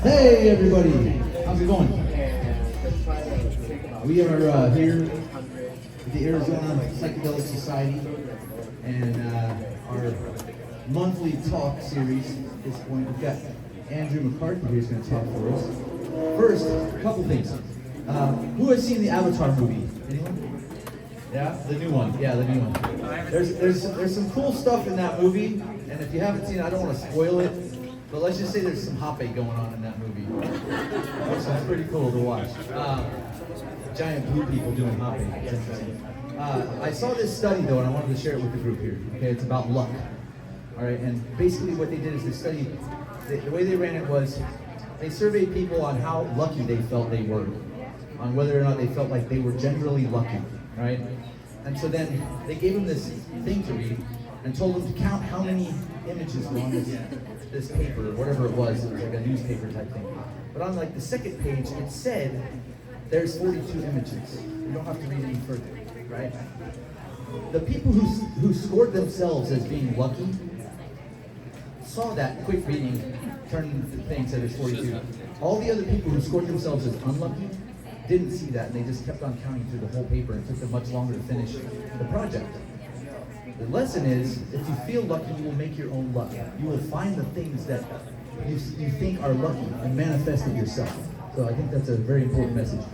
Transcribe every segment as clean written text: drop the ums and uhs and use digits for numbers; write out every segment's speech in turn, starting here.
Hey everybody, how's it going? We are here at the Arizona Psychedelic Society, and our monthly talk series at this point. We've got Andrew McCarthy who's going to talk for us. First, a couple things. Who has seen the Avatar movie? Anyone? Yeah, the new one. Yeah, the new one. There's some cool stuff in that movie, and if you haven't seen it, I don't want to spoil it. But let's just say there's some hoppe going on in that movie. Which is pretty cool to watch. Giant blue people doing hoppe. It's interesting. I saw this study though, and I wanted to share it with the group here. Okay, it's about luck. All right, and basically what they did is they studied, the way they ran it was, they surveyed people on how lucky they felt they were, on whether or not they felt like they were generally lucky, right? And so then they gave them this thing to read and told them to count how many images were on this paper, or whatever it was like a newspaper type thing. But on like the second page, it said there's 42 images. You don't have to read any further, right? The people who scored themselves as being lucky saw that quick reading, turned the thing, said there's 42. All the other people who scored themselves as unlucky didn't see that, and they just kept on counting through the whole paper, and it took them much longer to finish the project. The lesson is, if you feel lucky, you will make your own luck. You will find the things that you think are lucky and manifest it yourself. So I think that's a very important message.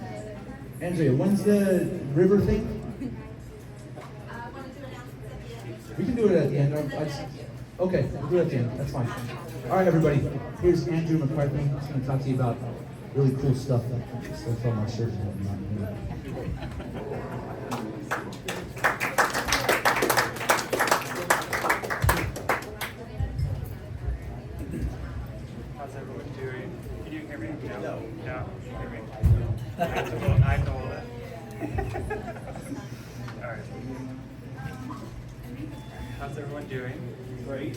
Andrea, when's the river thing? We can do it at the end. Okay, we'll do it at the end. That's fine. All right, everybody. Here's Andrew McCarthy. He's going to talk to you about really cool stuff. Stuff on my shirt and whatnot. How's everyone doing? Can you hear me? No. No. Hear me? I have to hold it. All right. How's everyone doing? Great.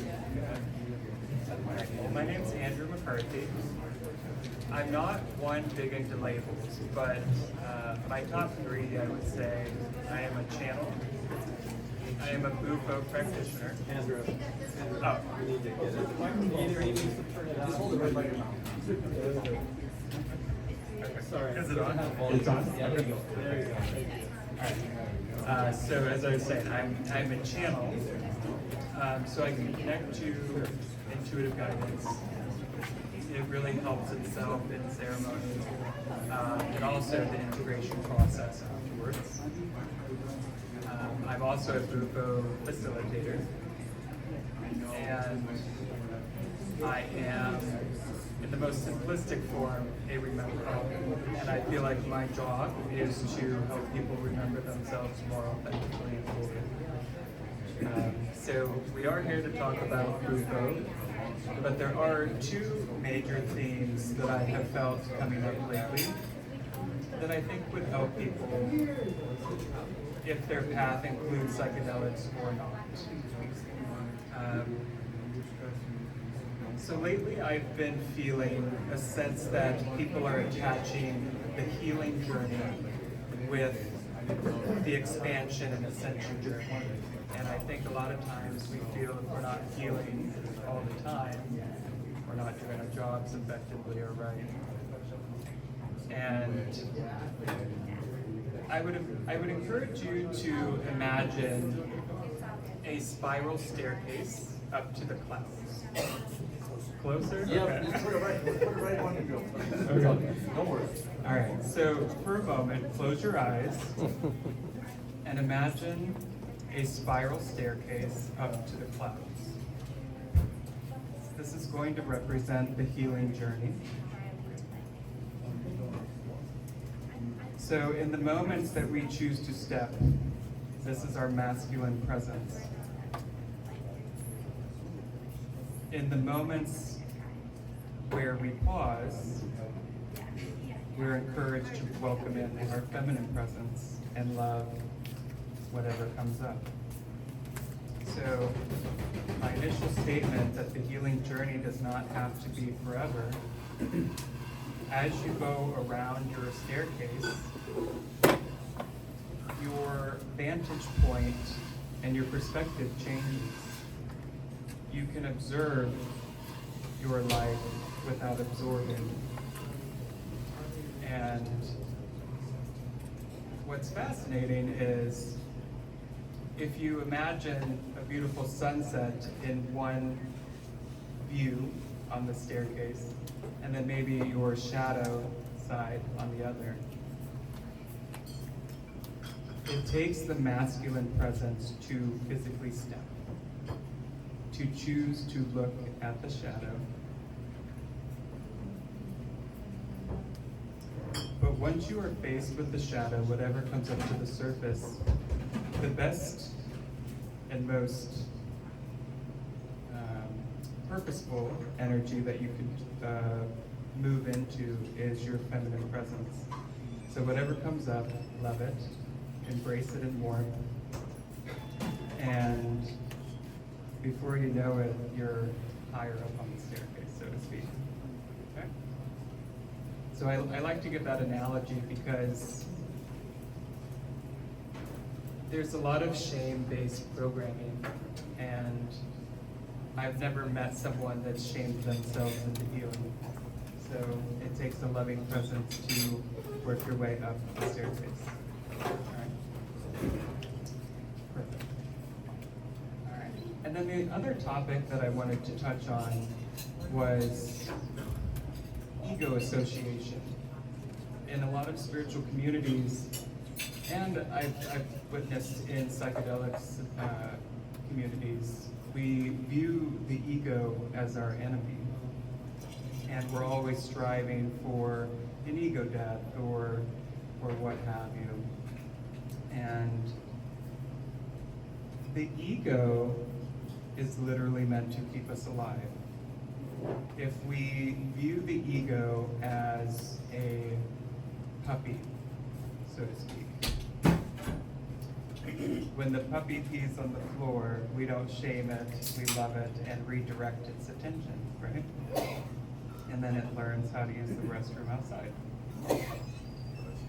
Well, my name's Andrew McCarthy. I'm not one big into labels, but my top three, I would say, I am a channel, I am a bufo practitioner. Andrew. Oh. You need to get it. Just hold it right by your mouth. Okay. Sorry. Is it on? It's on? Yeah, there you go. There you go. All right. So as I was saying, I'm a channel, so I can connect to intuitive guidance. It really helps itself in ceremony, and also the integration process afterwards. I'm also a bufo facilitator, and I am, in the most simplistic form, a rememberer. And I feel like my job is to help people remember themselves more authentically and fully. So we are here to talk about bufo, but there are two major themes that I have felt coming up lately that I think would help people if their path includes psychedelics or not. So lately I've been feeling a sense that people are attaching the healing journey with the expansion and ascension journey. And I think a lot of times we feel if we're not healing all the time, we're not doing our jobs effectively or right. And I would encourage you to imagine a spiral staircase up to the clouds. Closer? Yeah, Okay. put it right on your girl. Okay. Don't worry. All right, so for a moment, close your eyes and imagine a spiral staircase up to the clouds. This is going to represent the healing journey. So in the moments that we choose to step, this is our masculine presence. In the moments where we pause, we're encouraged to welcome in our feminine presence and love whatever comes up. So my initial statement that the healing journey does not have to be forever, as you go around your staircase, your vantage point and your perspective changes. You can observe your life without absorbing. And what's fascinating is if you imagine a beautiful sunset in one view on the staircase, and then maybe your shadow side on the other, it takes the masculine presence to physically step, to choose to look at the shadow. But once you are faced with the shadow, whatever comes up to the surface, the best and most purposeful energy that you can move into is your feminine presence. So whatever comes up, love it, embrace it in warmth, and before you know it, you're higher up on the staircase, so to speak. Okay? So I like to give that analogy because there's a lot of shame-based programming, and I've never met someone that's shamed themselves into healing. So it takes a loving presence to work your way up the staircase. All right. Perfect. All right. And then the other topic that I wanted to touch on was ego association. In a lot of spiritual communities, and I've witnessed in psychedelics communities, we view the ego as our enemy. And we're always striving for an ego death or what have you. And the ego is literally meant to keep us alive. If we view the ego as a puppy, so to speak, when the puppy pees on the floor, we don't shame it, we love it, and redirect its attention, right? And then it learns how to use the restroom outside.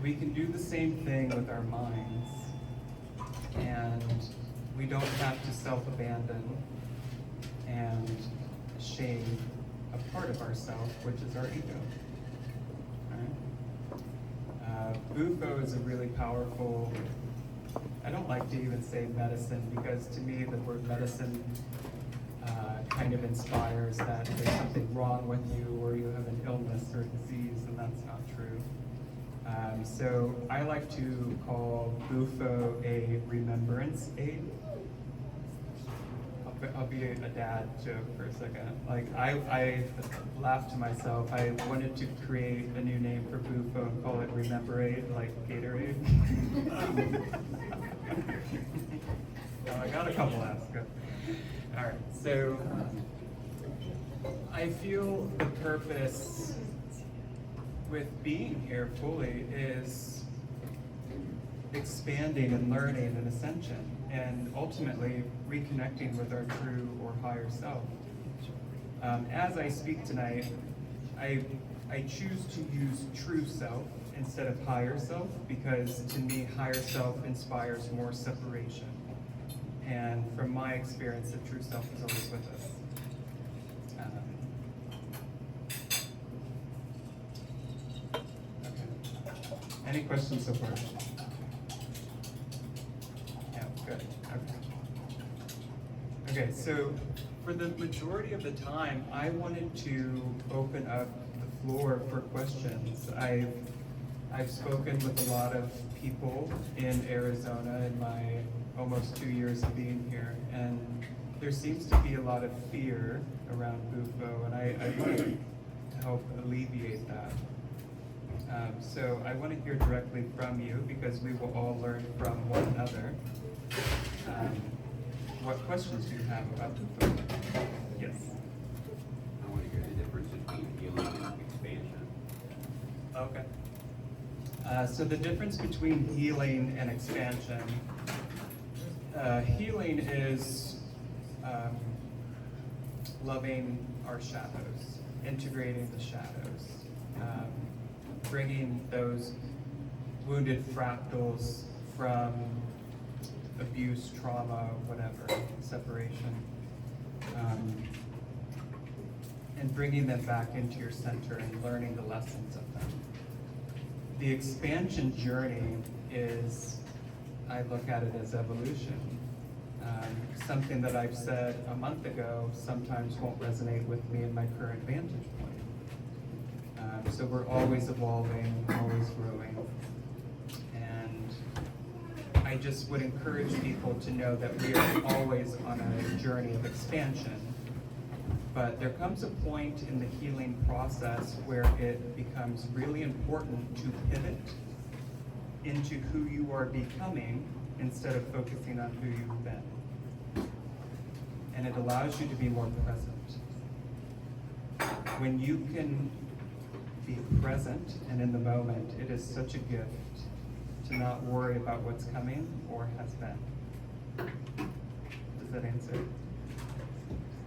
We can do the same thing with our minds, and we don't have to self-abandon and shame a part of ourselves, which is our ego. Right? Bufo is a really powerful, I don't like to even say medicine, because to me the word medicine kind of inspires that there's something wrong with you or you have an illness or disease, and that's not true. So I like to call Bufo a remembrance aid. I'll be a dad joke for a second. Like I laughed to myself. I wanted to create a new name for Bufo and call it Rememberade, like Gatorade. No, I got a couple laughs. Good. All right. So I feel the purpose with being here fully is expanding and learning and ascension, and ultimately reconnecting with our true or higher self. As I speak tonight, I choose to use true self instead of higher self, because to me, higher self inspires more separation. And from my experience, the true self is always with us. Okay. Any questions so far? Yeah, good. Okay, so for the majority of the time, I wanted to open up the floor for questions. I've spoken with a lot of people in Arizona in my almost 2 years of being here, and there seems to be a lot of fear around Bufo, and I want to help alleviate that. So I want to hear directly from you, because we will all learn from one another. What questions do you have about Bufo? Yes. I want to hear the difference between healing and expansion. Okay. So the difference between healing and expansion. Healing is loving our shadows, integrating the shadows, bringing those wounded fractals from abuse, trauma, whatever, separation. and bringing them back into your center and learning the lessons of them. The expansion journey is, I look at it as evolution. Something that I've said a month ago sometimes won't resonate with me in my current vantage point. So we're always evolving, always growing. And I just would encourage people to know that we are always on a journey of expansion. But there comes a point in the healing process where it becomes really important to pivot into who you are becoming instead of focusing on who you've been. And it allows you to be more present. When you can be present and in the moment, it is such a gift to not worry about what's coming or has been. Does that answer?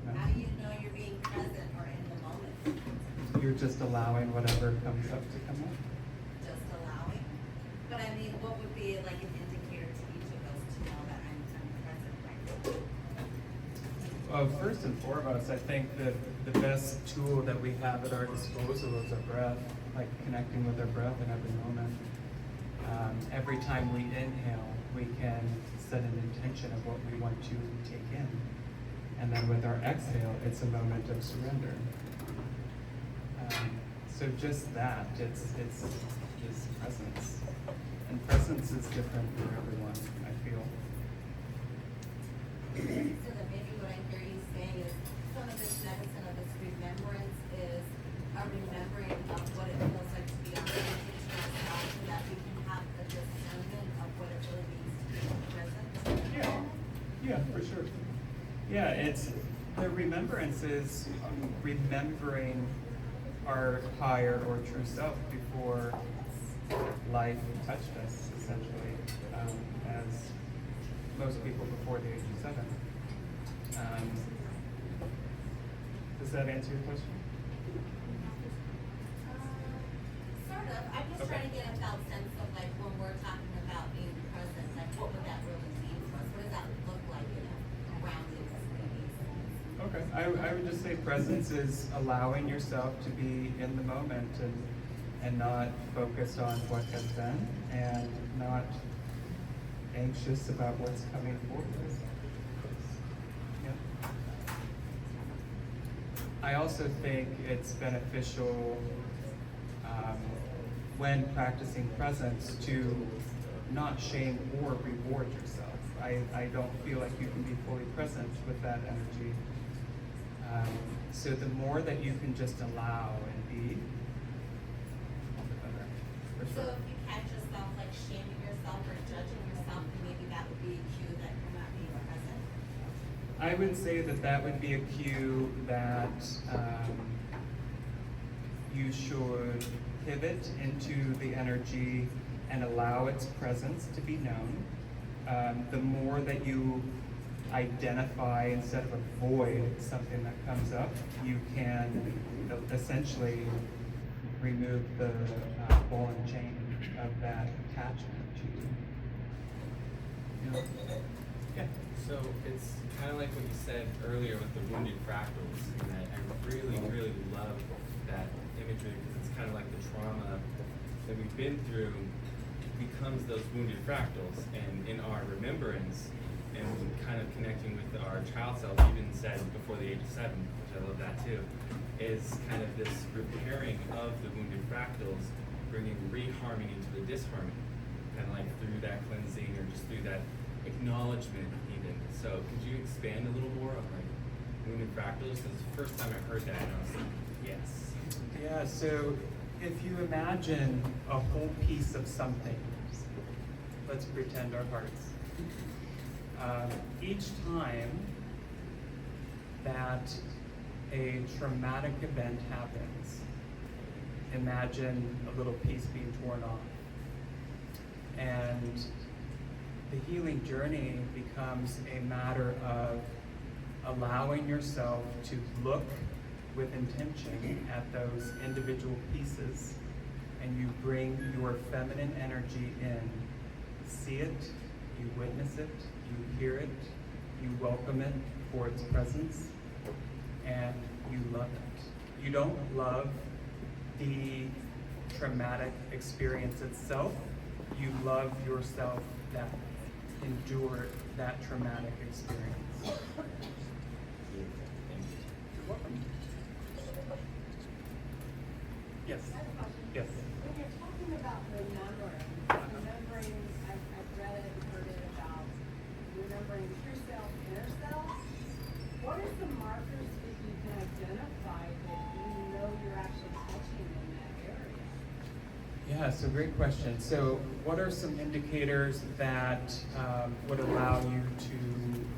No? How do you know you're being present or in the moment? You're just allowing whatever comes up to come up. Just allowing? But I mean, what would be like an indicator to each of us to know that I'm present right now? Well, first and foremost, I think that the best tool that we have at our disposal is our breath, like connecting with our breath in every moment. Every time we inhale, we can set an intention of what we want to take in. And then with our exhale, it's a moment of surrender. So just that, it's presence. And presence is different for everyone, I feel. So that maybe what I hear you saying is some of this medicine of this remembrance is a remembering of what it feels like to be on the intentional side so that we can have the discernment of what it really means to be present. Yeah, for sure. Yeah, it's the remembrance is remembering our higher or true self before life touched us, essentially, as most people before the age of 7. Does that answer your question? Sort of. I'm just Okay. trying to get a felt sense of like when we're talking about being present, like what would that really mean for us? What does that look like in a grounded space? Okay, I would just say presence is allowing yourself to be in the moment and not focused on what has been and not anxious about what's coming forward. Yeah. I also think it's beneficial when practicing presence to not shame or reward yourself. I don't feel like you can be fully present with that energy. So the more that you can just allow and be, the better, for So sure. if you catch yourself like shaming yourself or judging yourself, then maybe that would be a cue that you're not being present. I would say that that would be a cue that you should pivot into the energy and allow its presence to be known. The more that you identify instead of avoid something that comes up, you can essentially remove the ball and chain of that attachment to you. Yeah. Yeah. So it's kind of like what you said earlier with the wounded fractals, and I really, really love that imagery because it's kind of like the trauma that we've been through becomes those wounded fractals, and in our remembrance and kind of connecting with our child self, even said before the age of 7, which I love that too, is kind of this repairing of the wounded fractals, bringing reharmony to the disharmony, kind of like through that cleansing or just through that acknowledgement even. So could you expand a little more on like wounded fractals? Because the first time I heard that, I was like, yes. Yeah, so if you imagine a whole piece of something, let's pretend our hearts. Each time that a traumatic event happens, imagine a little piece being torn off. And the healing journey becomes a matter of allowing yourself to look with intention at those individual pieces, and you bring your feminine energy in. See it, you witness it, you hear it, you welcome it for its presence, and you love it. You don't love the traumatic experience itself. You love yourself that endured that traumatic experience. You're welcome. Yes. Yes. When you're talking about remembering, I've read it and heard it about remembering true self, inner self. What are the markers that you can identify that you know you're actually touching in that area? Yeah, so great question. So what are some indicators that would allow you to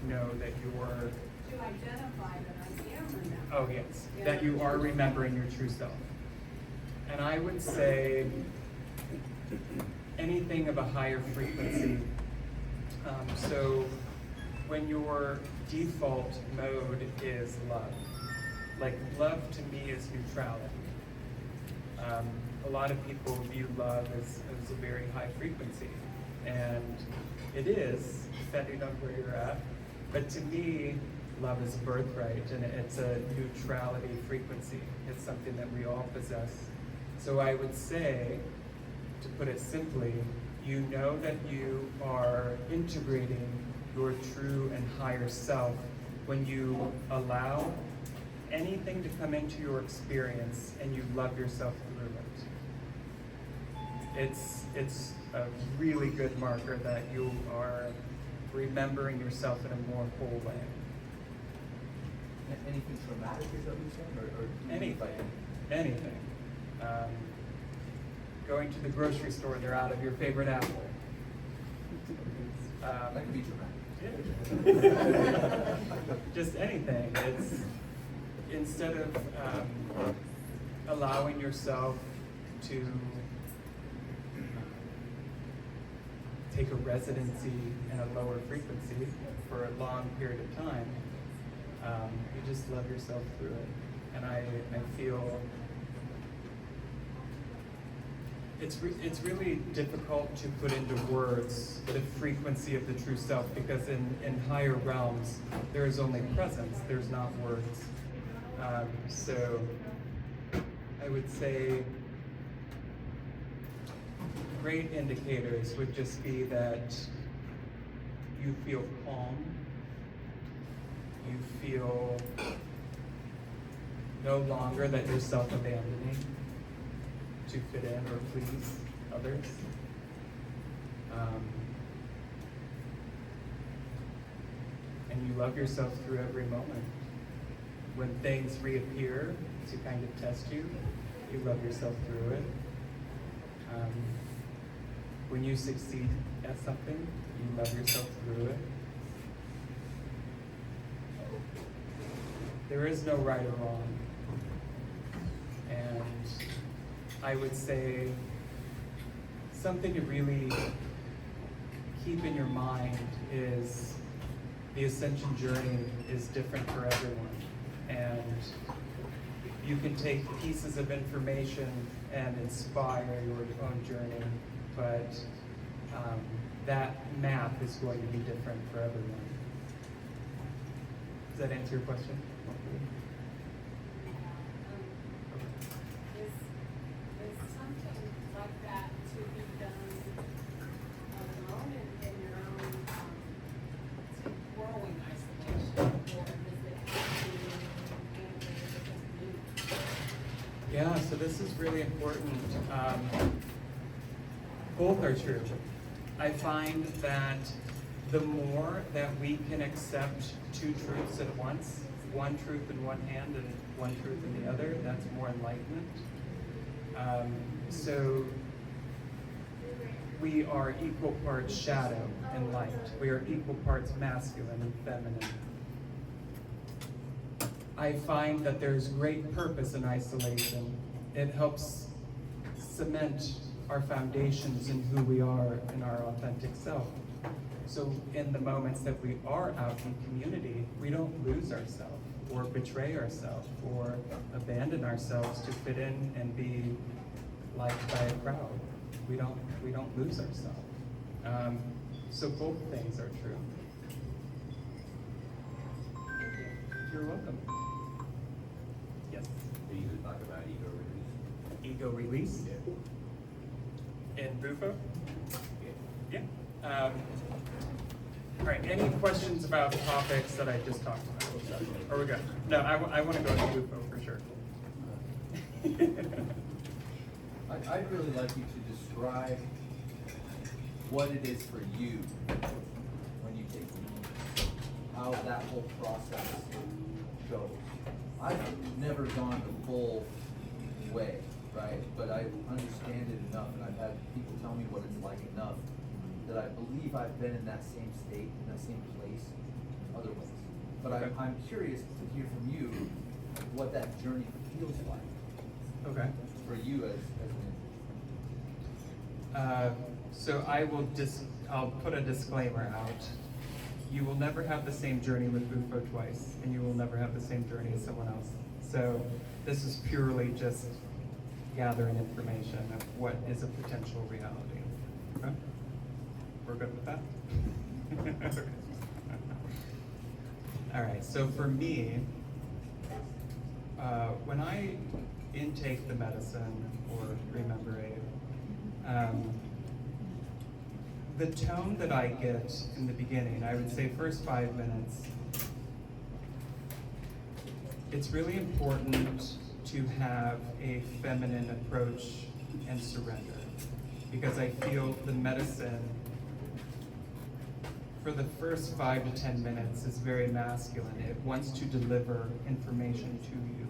know that you're... To identify that I am remembering. Oh, yes. That you are remembering your true self. And I would say anything of a higher frequency. So when your default mode is love, like love to me is neutrality. A lot of people view love as a very high frequency, and it is, depending on where you're at. But to me, love is a birthright, and it's a neutrality frequency. It's something that we all possess. So I would say, to put it simply, you know that you are integrating your true and higher self when you allow anything to come into your experience and you love yourself through it. It's a really good marker that you are remembering yourself in a more whole way. Anything traumatic, is that what you're saying? Anything. Going to the grocery store, they're out of your favorite apple. That could be traumatic. Just anything. It's instead of allowing yourself to take a residency in a lower frequency for a long period of time, you just love yourself through it. And I feel it's really difficult to put into words the frequency of the true self, because in higher realms there is only presence, there's not words. So I would say great indicators would just be that you feel calm, you feel no longer that you're self-abandoning to fit in or please others. And you love yourself through every moment. When things reappear to kind of test you, you love yourself through it. When you succeed at something, you love yourself through it. There is no right or wrong. And I would say something to really keep in your mind is the ascension journey is different for everyone. And you can take pieces of information and inspire your own journey, but that map is going to be different for everyone. Does that answer your question? Is something like that to be done alone in your own growing isolation, or does it have to be integrated with a community? Yeah, so this is really important. Both are true. I find that the more that we can accept two truths at once, one truth in one hand and one truth in the other, that's more enlightenment. So we are equal parts shadow and light. We are equal parts masculine and feminine. I find that there's great purpose in isolation. It helps cement our foundations in who we are in our authentic self. So in the moments that we are out in community, we don't lose ourselves or betray ourselves or abandon ourselves to fit in and be liked by a crowd. We don't lose ourselves. So both things are true. You're welcome. Yes. Do you talk about ego release. Ego release. In Bufo? Yeah. All right, any questions about topics that I just talked about? Or we good? No, I want to go to Bufo for sure. I'd really like you to describe what it is for you when you take it, how that whole process goes. I've never gone the full way, right? But I understand it enough, and I've had people tell me what it's like enough that I believe I've been in that same state, in that same place, other ways. But Okay. I'm curious to hear from you what that journey feels like Okay. for you as an So I'll put a disclaimer out. You will never have the same journey with Bufo twice, and you will never have the same journey as someone else. So this is purely just gathering information of what is a potential reality. Okay? We're good with that? Okay. All right, so for me, when I intake the medicine or rememberate, the tone that I get in the beginning, I would say first 5 minutes, it's really important to have a feminine approach and surrender, because I feel the medicine for the first 5 to 10 minutes is very masculine. It wants to deliver information to you.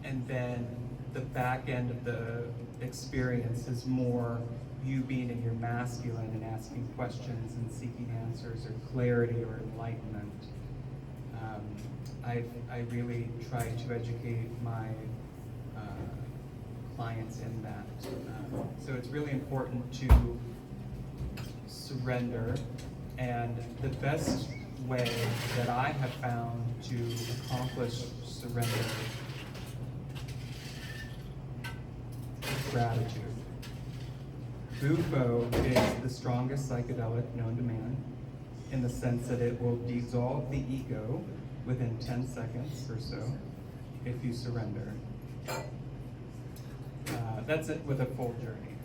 And then the back end of the experience is more you being in your masculine and asking questions and seeking answers or clarity or enlightenment. I really try to educate my clients in that. So it's really important to surrender, and the best way that I have found to accomplish surrender is gratitude. Bufo is the strongest psychedelic known to man, in the sense that it will dissolve the ego within 10 seconds or so if you surrender. That's it with a full journey.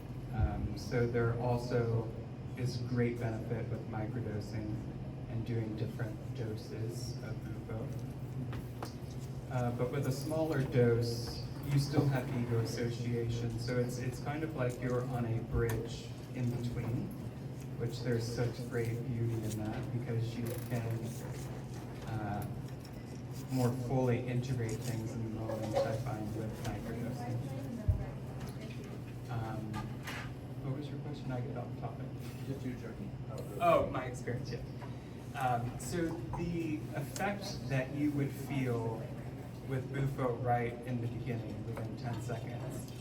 So there also is great benefit with microdosing and doing different doses of Bufo. But with a smaller dose, you still have ego association. So it's kind of like you're on a bridge in between, which there's such great beauty in that, because you can more fully integrate things in the moment, I find, with microdosing. What was your question? I get off topic. just your journey. Oh, my experience, yeah. So the effect that you would feel with Bufo right in the beginning, within 10 seconds,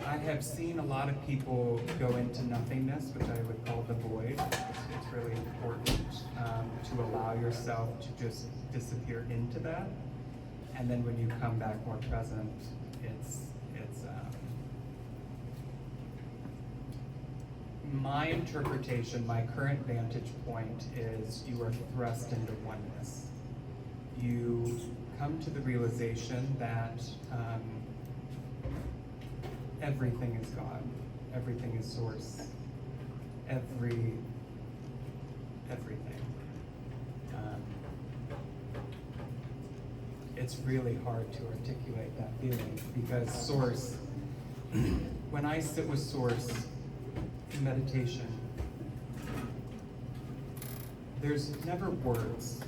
I have seen a lot of people go into nothingness, which I would call the void. It's really important to allow yourself to just disappear into that, and then when you come back more present, it's my interpretation, my current vantage point is you are thrust into oneness. You come to the realization that everything is God, everything is source, everything. It's really hard to articulate that feeling, because source, when I sit with source in meditation, there's never words,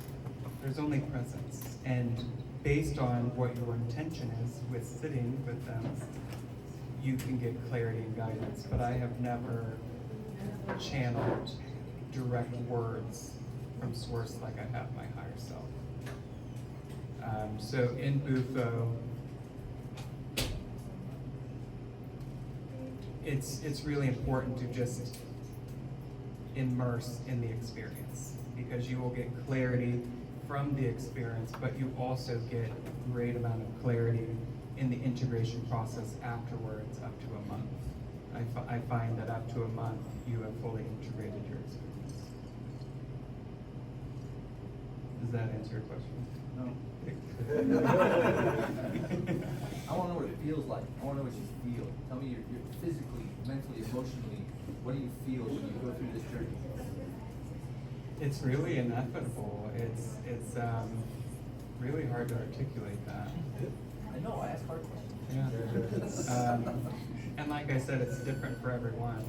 there's only presence. And based on what your intention is with sitting with them, you can get clarity and guidance. But I have never channeled direct words from source like I have my higher self. So in Bufo, it's really important to just immerse in the experience, because you will get clarity from the experience, but you also get a great amount of clarity in the integration process afterwards, up to a month. I find that up to a month, you have fully integrated your experience. Does that answer your question? No. I wanna know what it feels like. I wanna know what you feel. Tell me your physically, mentally, emotionally, what do you feel when you go through this journey? It's really inevitable. It's really hard to articulate that. I know, I ask hard questions. Yeah. And like I said, it's different for everyone.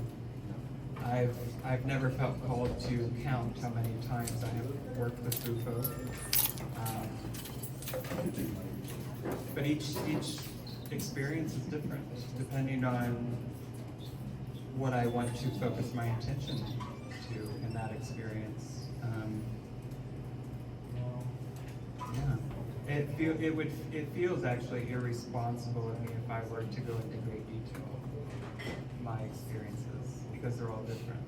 I've never felt called to count how many times I have worked with Bufo. But each experience is different, depending on what I want to focus my attention to in that experience. Yeah, it feels actually irresponsible of me if I were to go into great detail my experiences, because they're all different,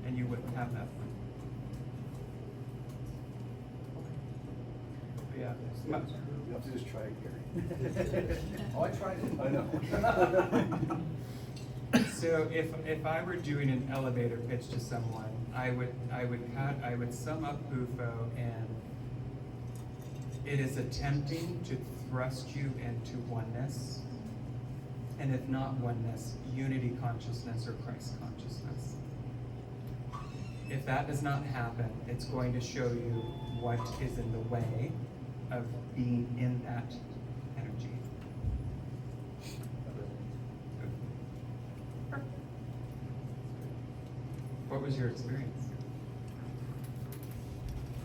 and you wouldn't have that one. Yeah. You have to just try it, Gary. Oh, I tried it. I know. So if I were doing an elevator pitch to someone, I would sum up Bufo, and it is attempting to thrust you into oneness, and if not oneness, unity consciousness or Christ consciousness. If that does not happen, it's going to show you what is in the way of being in that energy. What was your experience?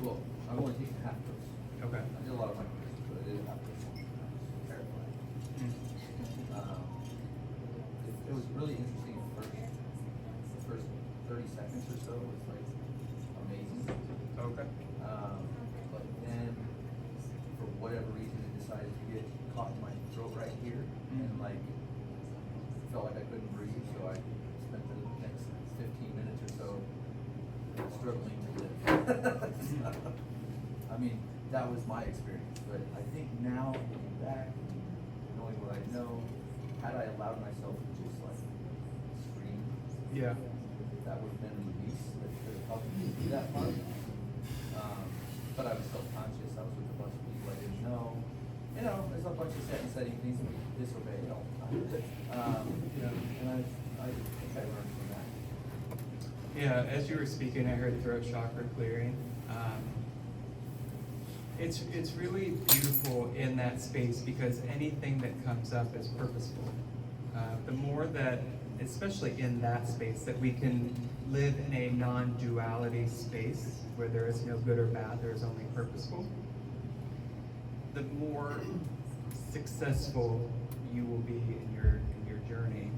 Well, I've only taken half dose. Okay. I did a lot of my courses, but I did half dose. I was terrified. It was really interesting at first. The first 30 seconds or so was like amazing. Okay. But then, for whatever reason, it decided to get caught in my throat right here, and like felt like I couldn't breathe. So I spent the next 15 minutes or so struggling to live. I mean, that was my experience. But I think now, looking back, knowing what I know, had I allowed myself to just like scream, Yeah. that would have been a release that could have helped me through that part. But I was self-conscious. I was with a bunch of people I didn't know. You know, there's a bunch of setting things that we disobey all the time. And I think I learned from that. Yeah, as you were speaking, I heard throat chakra clearing. It's really beautiful in that space because anything that comes up is purposeful. The more that, especially in that space, that we can live in a non-duality space where there is no good or bad, there is only purposeful, the more successful you will be in your journey.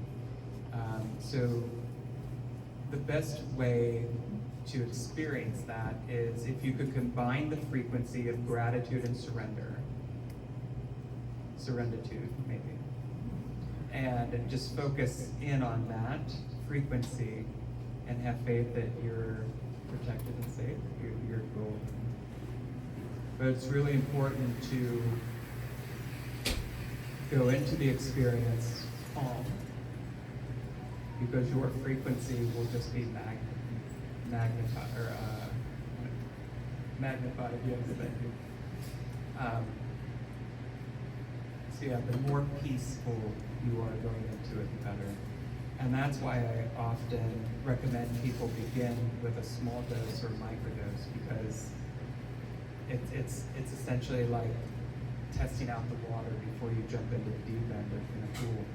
So the best way to experience that is if you could combine the frequency of gratitude and serenitude maybe, and just focus in on that frequency and have faith that you're protected and safe, you're golden. But it's really important to go into the experience calm, because your frequency will just be magnified, yes, thank you. So yeah, the more peaceful you are going into it, the better. And that's why I often recommend people begin with a small dose or microdose, because it's essentially like testing out the water before you jump into the deep end in a pool.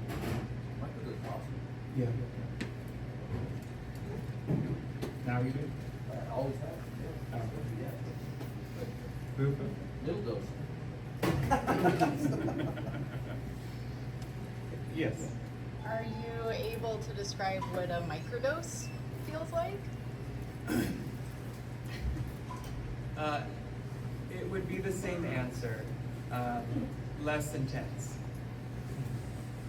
Microdose is awesome. Yeah. Now you do? I always have. Bufo? Little dose. Yes. Are you able to describe what a microdose feels like? It would be the same answer, less intense.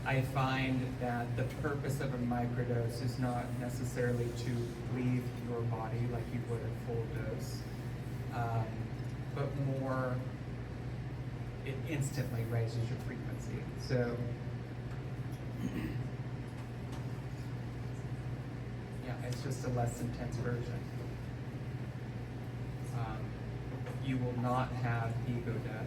I find that the purpose of a microdose is not necessarily to leave your body like you would a full dose, but more, it instantly raises your frequency. So, yeah, it's just a less intense version. you will not have ego death.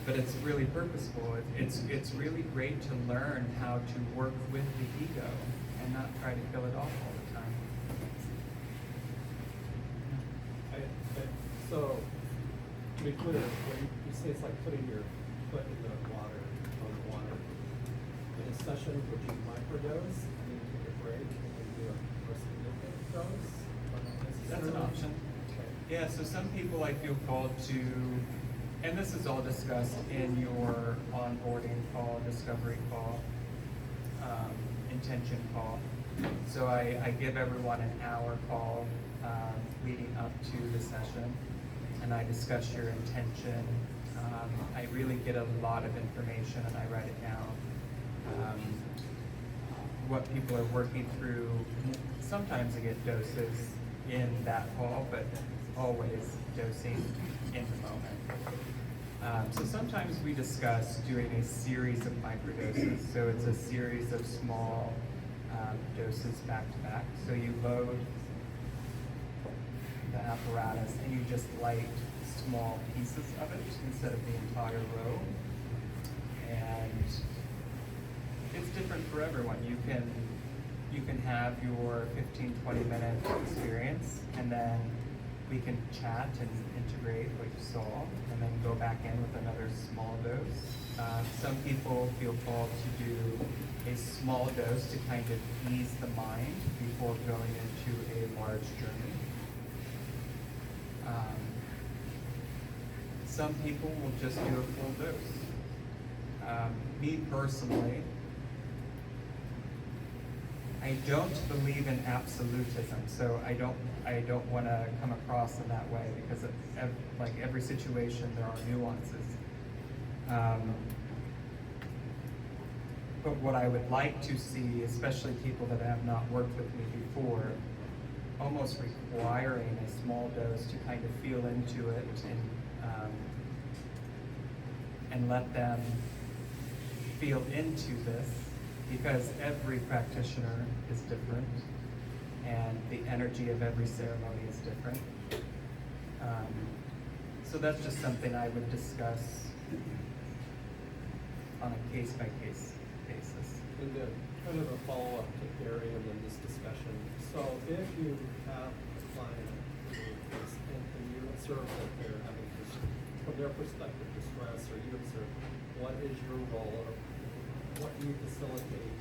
But it's really purposeful. It's really great to learn how to work with the ego and not try to kill it off all the time. So, to be clear, when you say it's like putting your foot in the water, on the water, in a session, would you microdose, and then take a break, and then do a more significant dose? Or not That's an necessarily? option. Okay. Yeah, so some people I feel called to, and this is all discussed in your onboarding call, discovery call, intention call. So I give everyone an hour call leading up to the session, and I discuss your intention. I really get a lot of information and I write it down. What people are working through. Sometimes I get doses in that call, but always dosing in the moment. So sometimes we discuss doing a series of microdoses. So it's a series of small doses back to back. So you load the apparatus and you just light small pieces of it instead of the entire row. And it's different for everyone. You can have your 15-20 minute experience, and then we can chat and integrate what you saw, and then go back in with another small dose. Some people feel called to do a small dose to kind of ease the mind before going into a large journey. Some people will just do a full dose. Me personally, I don't believe in absolutism, so I don't want to come across in that way, because like every situation there are nuances. But what I would like to see, especially people that have not worked with me before, almost requiring a small dose to kind of feel into it and let them feel into this, because every practitioner is different and the energy of every ceremony is different. So that's just something I would discuss on a case-by-case basis. And then kind of a follow-up to Gary and then this discussion. So if you have a client and you observe that they're having this, from their perspective, distress, or you observe, what is your role, or what do you facilitate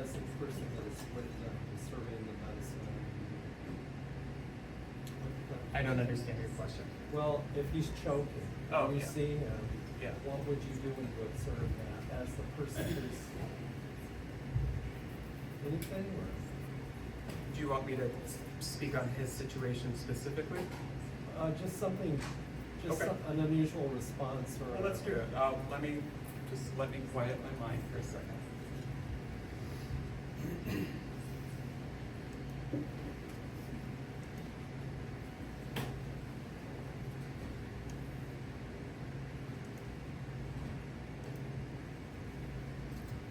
as the person that is with them, serving the medicine? I don't understand your question. Well, if he's choking, Oh, and you yeah. see him, Yeah. what would you do when you observe that as the person who's anything, or? Do you want me to speak on his situation specifically? Just something, just Okay. an unusual response, or? Well, let's do it. Let me quiet my mind for a second.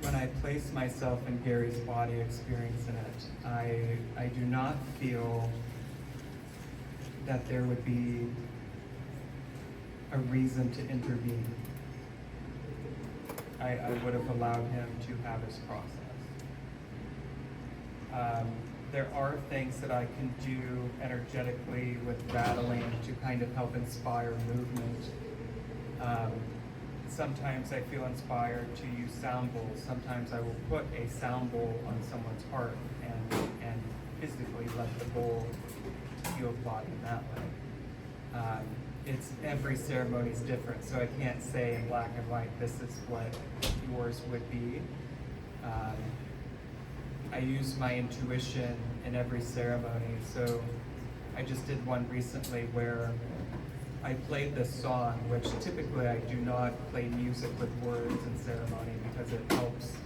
When I place myself in Gary's body, experiencing it, I do not feel that there would be a reason to intervene. I would have allowed him to have his process. There are things that I can do energetically with rattling to kind of help inspire movement. Sometimes I feel inspired to use sound bowls. Sometimes I will put a sound bowl on someone's heart and physically let the bowl heal the body in that way. It's every ceremony is different, so I can't say in black and white this is what yours would be. I use my intuition in every ceremony, so I just did one recently where I played this song, which typically I do not play music with words in ceremony because it helps,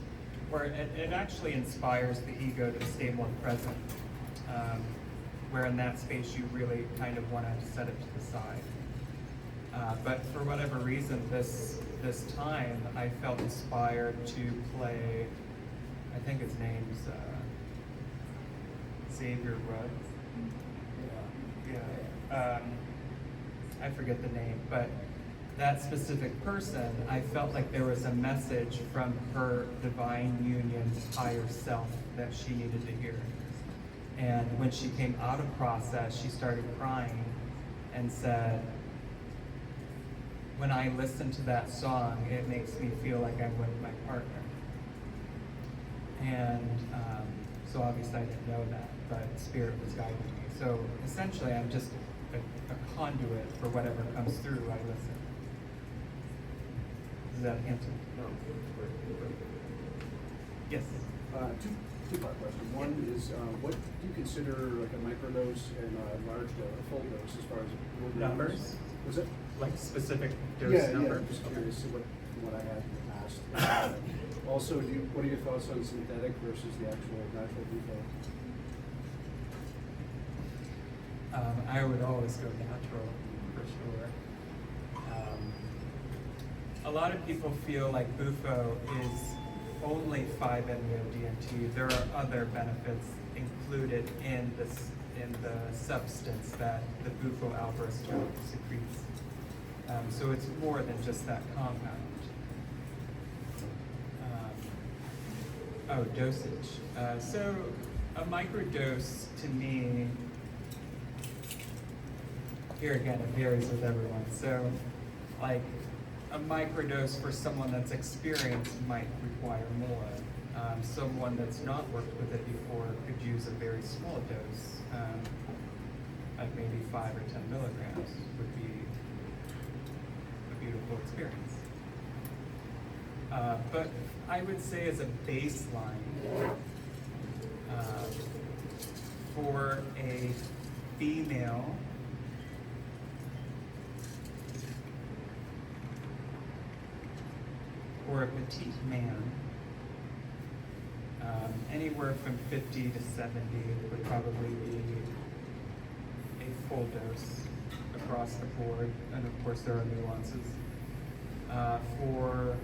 or it actually inspires the ego to stay more present. Where in that space you really kind of want to set it to the side. But for whatever reason, this time I felt inspired to play, I think his name's Xavier Rudd. yeah. I forget the name, but that specific person, I felt like there was a message from her divine union higher self that she needed to hear. And when she came out of process, she started crying and said, when I listen to that song, it makes me feel like I'm with my partner. And so obviously I didn't know that, but Spirit was guiding me. So essentially I'm just a conduit for whatever comes through, I listen. Does that answer? No. Yes. Two-part question. One is, what do you consider like a microdose and a large dose, a full dose, as far as Numbers? Was it? Like specific dose Yeah, number? I'm just curious to what I had in the past. Also, what are your thoughts on synthetic versus the actual natural depot? I would always go natural, for sure. A lot of people feel like Bufo is only 5-MeO-DMT. There are other benefits included in the substance that the Bufo alvarez secretes. So it's more than just that compound. Dosage. So a microdose to me, here again, it varies with everyone. So like a microdose for someone that's experienced might require more. Someone that's not worked with it before could use a very small dose, like maybe 5 or 10 milligrams would be a beautiful experience. But I would say as a baseline, for a female, or a petite man, anywhere from 50 to 70 would probably be a full dose across the board, and of course there are nuances. For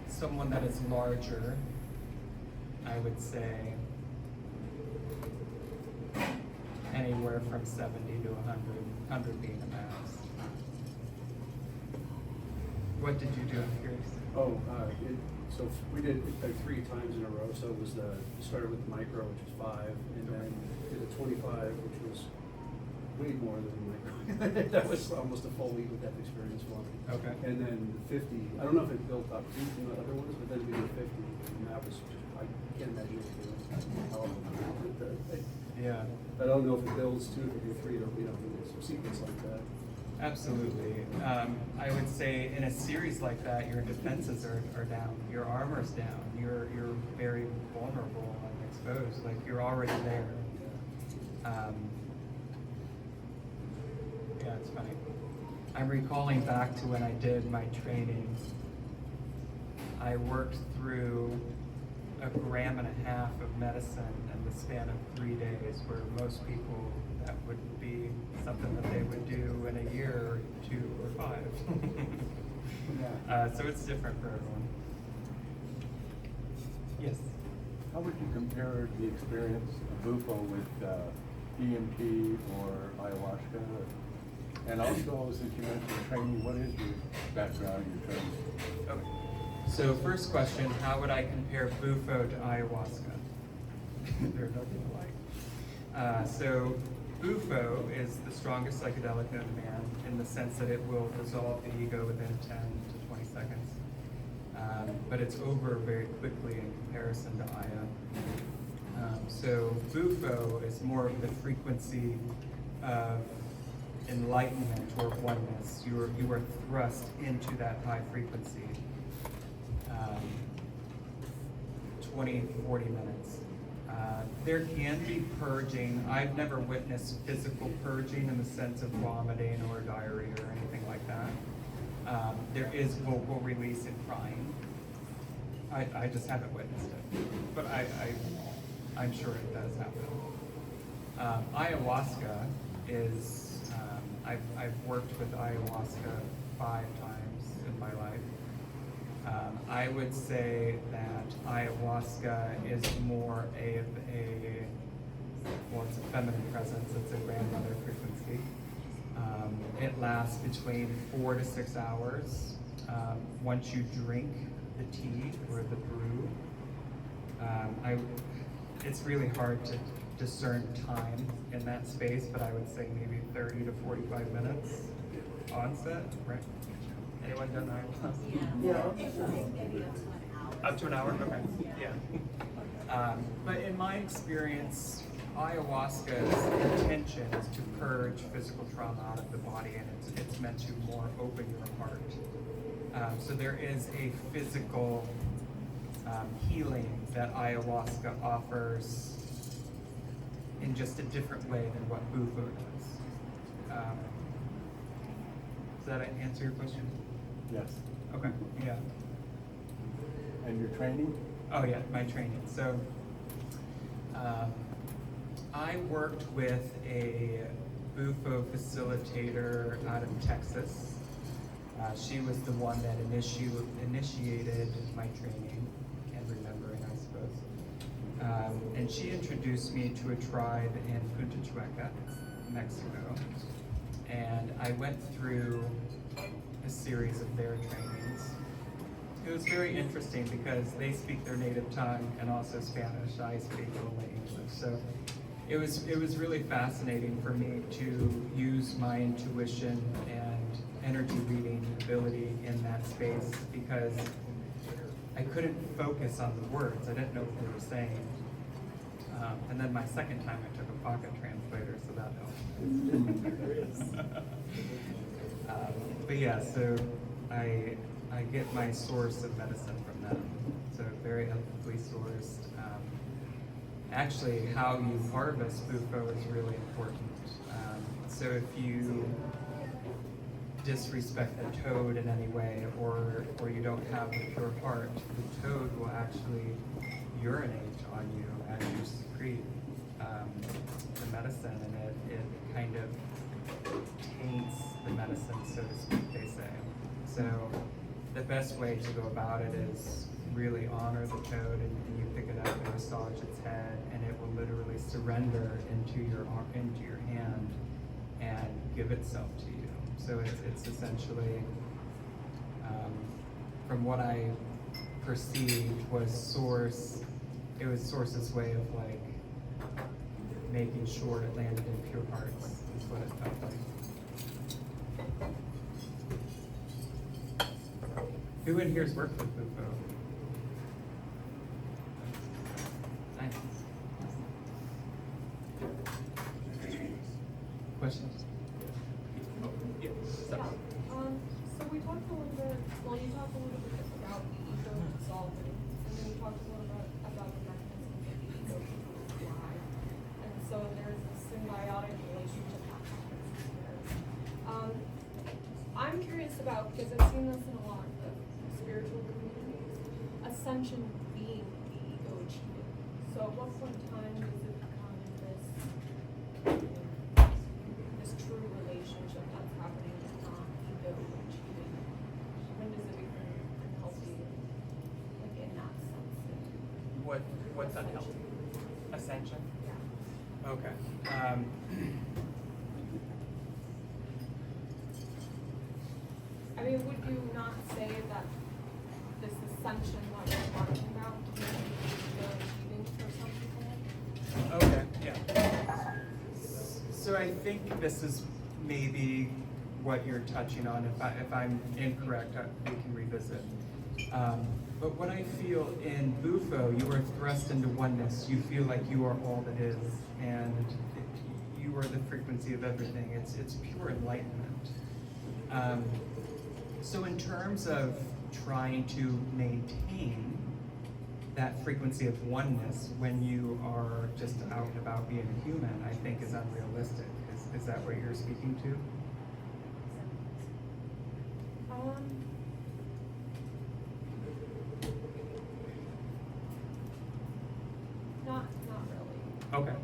someone that is larger, I would say anywhere from 70 to 100, 100 being the max. What did you do? I'm curious. So we did it like 3 times in a row. So it was started with the micro, which is 5, and then did a 25, which was way more than the micro. That was almost a full week with that experience one. Okay. And then the 50, I don't know if it built up too from the other ones, but then we did 50, and that was just, I can't imagine it doing Yeah. I don't know if it builds too, if you do 3 or some sequence like that. Absolutely. I would say in a series like that, your defenses are down, your armor's down, you're very vulnerable and exposed, like you're already there. Yeah, it's funny. I'm recalling back to when I did my training. I worked through 1.5 grams of medicine in the span of 3 days, where most people that would be something that they would do in a year or 2 or 5. So it's different for everyone. Yes. How would you compare the experience of Bufo with DMT or ayahuasca? And also, since you mentioned training, what is your background, your training? Okay. So first question, how would I compare Bufo to ayahuasca? They're nothing alike. So Bufo is the strongest psychedelic known to man in the sense that it will dissolve the ego within 10 to 20 seconds. But it's over very quickly in comparison to Aya. So Bufo is more of the frequency of enlightenment or oneness. You are thrust into that high frequency. 20, 40 minutes. There can be purging. I've never witnessed physical purging in the sense of vomiting or diarrhea or anything like that. There is vocal release and crying. I just haven't witnessed it, but I'm sure it does happen. Ayahuasca is, I've worked with ayahuasca 5 times in my life. I would say that ayahuasca is more of a well, it's a feminine presence, it's a grandmother frequency. It lasts between 4 to 6 hours. Once you drink the tea or the brew, it's really hard to discern time in that space, but I would say maybe 30 to 45 minutes onset, right? Anyone done that? Yeah. It's like maybe up to an hour. Up to an hour? Okay, yeah. But in my experience, ayahuasca's intention is to purge physical trauma out of the body, and it's meant to more open your heart. So there is a physical healing that ayahuasca offers in just a different way than what bufo does. Does that answer your question? Yes. Okay, yeah. And your training? Oh yeah, my training. So I worked with a bufo facilitator out of Texas. She was the one that initiated my training and remembering, I suppose. And she introduced me to a tribe in Punta Chueca, Mexico. And I went through a series of their trainings. It was very interesting because they speak their native tongue and also Spanish. I speak only English. So it was really fascinating for me to use my intuition and energy reading ability in that space because I couldn't focus on the words. I didn't know what they were saying. And then my second time I took a pocket translator, so that helped. But yeah, so I get my source of medicine from them. So very ethically sourced. Actually, how you harvest bufo is really important. So if you disrespect the toad in any way, or you don't have a pure heart, the toad will actually urinate on you as you secrete the medicine, and it kind of taints the medicine, so to speak, they say. So the best way to go about it is really honor the toad, and you pick it up and massage its head, and it will literally surrender into your hand and give itself to you. So it's essentially, from what I perceived, was Source's way of like making sure it landed in pure hearts, is what it felt like. Who in here's worked with bufo? Nice. Questions? Yeah. So we talked a little bit, well, you talked a little bit about the ego dissolving, and then you talked a little bit about the mechanisms that the ego can fly. And so there's a symbiotic relationship that happens here. I'm curious about, because I've seen this in a lot of spiritual communities, ascension being the ego achieving. So at what point in time does it become this true relationship that's happening with non-ego achieving? When does it become unhealthy, like in that sense? What's unhealthy? Ascension? Yeah. Okay. I mean, would you not say that this ascension that we're talking about can be ego achieving for some people? Okay, yeah. So I think this is maybe what you're touching on. If I'm incorrect, we can revisit. But what I feel in bufo, you are thrust into oneness. You feel like you are all that is, and you are the frequency of everything. It's pure enlightenment. So in terms of trying to maintain that frequency of oneness when you are just out and about being a human, I think is unrealistic. Is that what you're speaking to? Not really. Okay.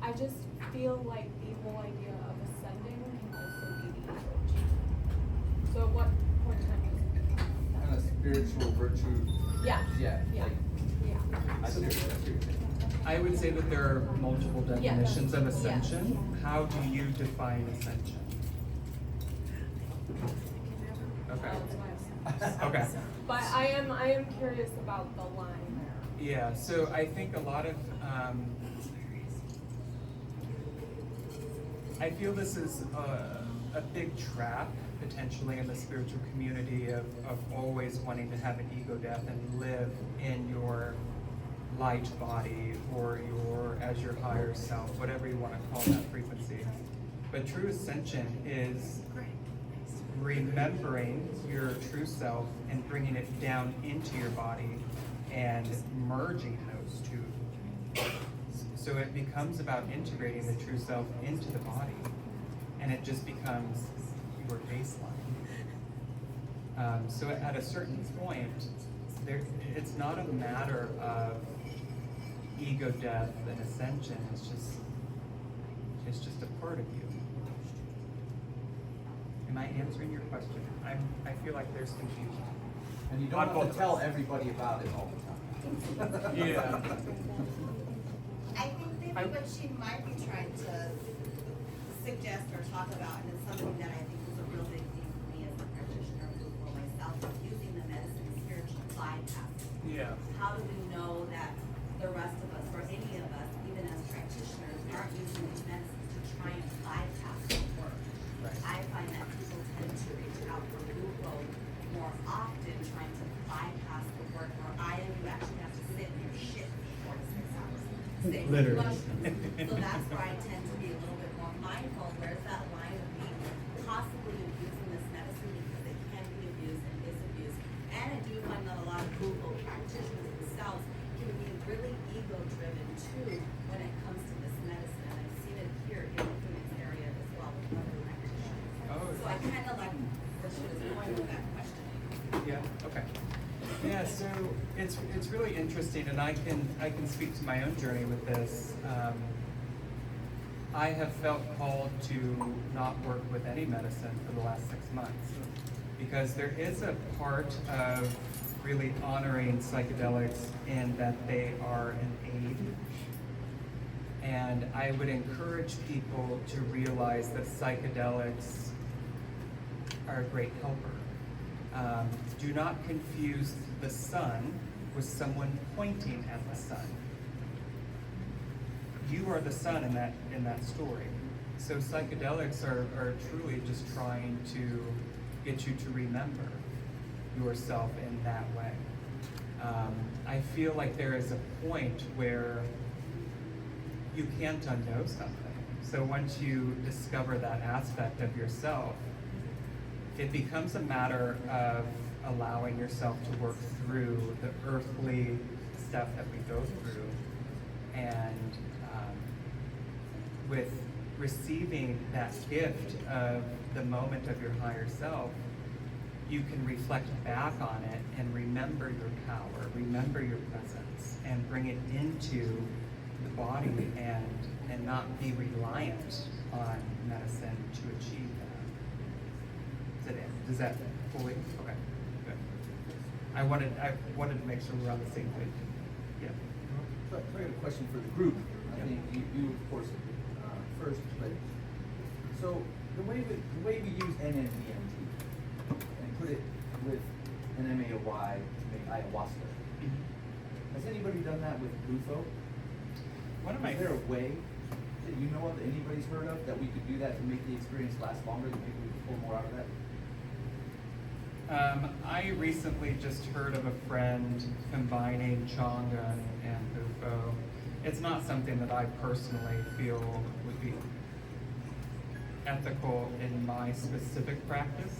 I just feel like the whole idea of ascending can also be the ego achievement. So at what point in time does it become that? Kind of spiritual virtue. Yeah. Yeah. Yeah. like- Yeah. I see what you're saying. I would say that there are multiple Yeah. definitions of ascension. How do you define ascension? Okay. Okay. But I am curious about the line there. Yeah, so I think a lot of, I feel this is a big trap potentially in the spiritual community of always wanting to have an ego death and live in your light body or as your higher self, whatever you want to call that frequency. But true ascension is remembering your true self and bringing it down into your body and merging those two. So it becomes about integrating the true self into the body, and it just becomes your baseline. So at a certain point, it's not a matter of ego death and ascension. It's just a part of you. Am I answering your question? I feel like there's confusion. And you don't have to tell everybody about it all the time. Yeah. I think maybe what she might be trying to suggest or talk about, and it's something that I think is a real big thing for me as a practitioner for myself, is using the medicine spiritual bypass. Yeah. How do we know that the rest of us, or any of us, even as practitioners, aren't using these medicines to try and bypass the work? Right. I find that people tend to reach out for Bupo more often, trying to bypass the work, where you actually have to sit in your shit for 4 to 6 hours. Sitting with Literally. mushrooms. So that's where I tend to be a little bit more mindful. Where's that line of me possibly abusing this medicine because it can be abused and is abused? And I do find that a lot of Bupo practitioners themselves can be really ego-driven too when it comes to this medicine. And I've seen it here in the Phoenix area as well with other practitioners. Oh, So I kind of like where she was going with that question. Yeah, okay. Yeah, so it's really interesting, and I can speak to my own journey with this. I have felt called to not work with any medicine for the last 6 months because there is a part of really honoring psychedelics in that they are an aid. And I would encourage people to realize that psychedelics are a great helper. Do not confuse the sun with someone pointing at the sun. You are the sun in that story. So psychedelics are truly just trying to get you to remember yourself in that way. I feel like there is a point where you can't unknow something. So once you discover that aspect of yourself, it becomes a matter of allowing yourself to work through the earthly stuff that we go through. And with receiving that gift of the moment of your higher self, you can reflect back on it and remember your power, remember your presence, and bring it into the body and not be reliant on medicine to achieve that. Does that fully? Okay, good. I wanted to make sure we're on the same page. Yeah. So I got a question for the group. I think you of course, first, but so the way we use NMDMT and put it with an MAOY to make ayahuasca. Has anybody done that with Bufo? Is there a way that you know of that anybody's heard of that we could do that to make the experience last longer, that maybe we could pull more out of that? I recently just heard of a friend combining Changa and Bufo. It's not something that I personally feel would be ethical in my specific practice.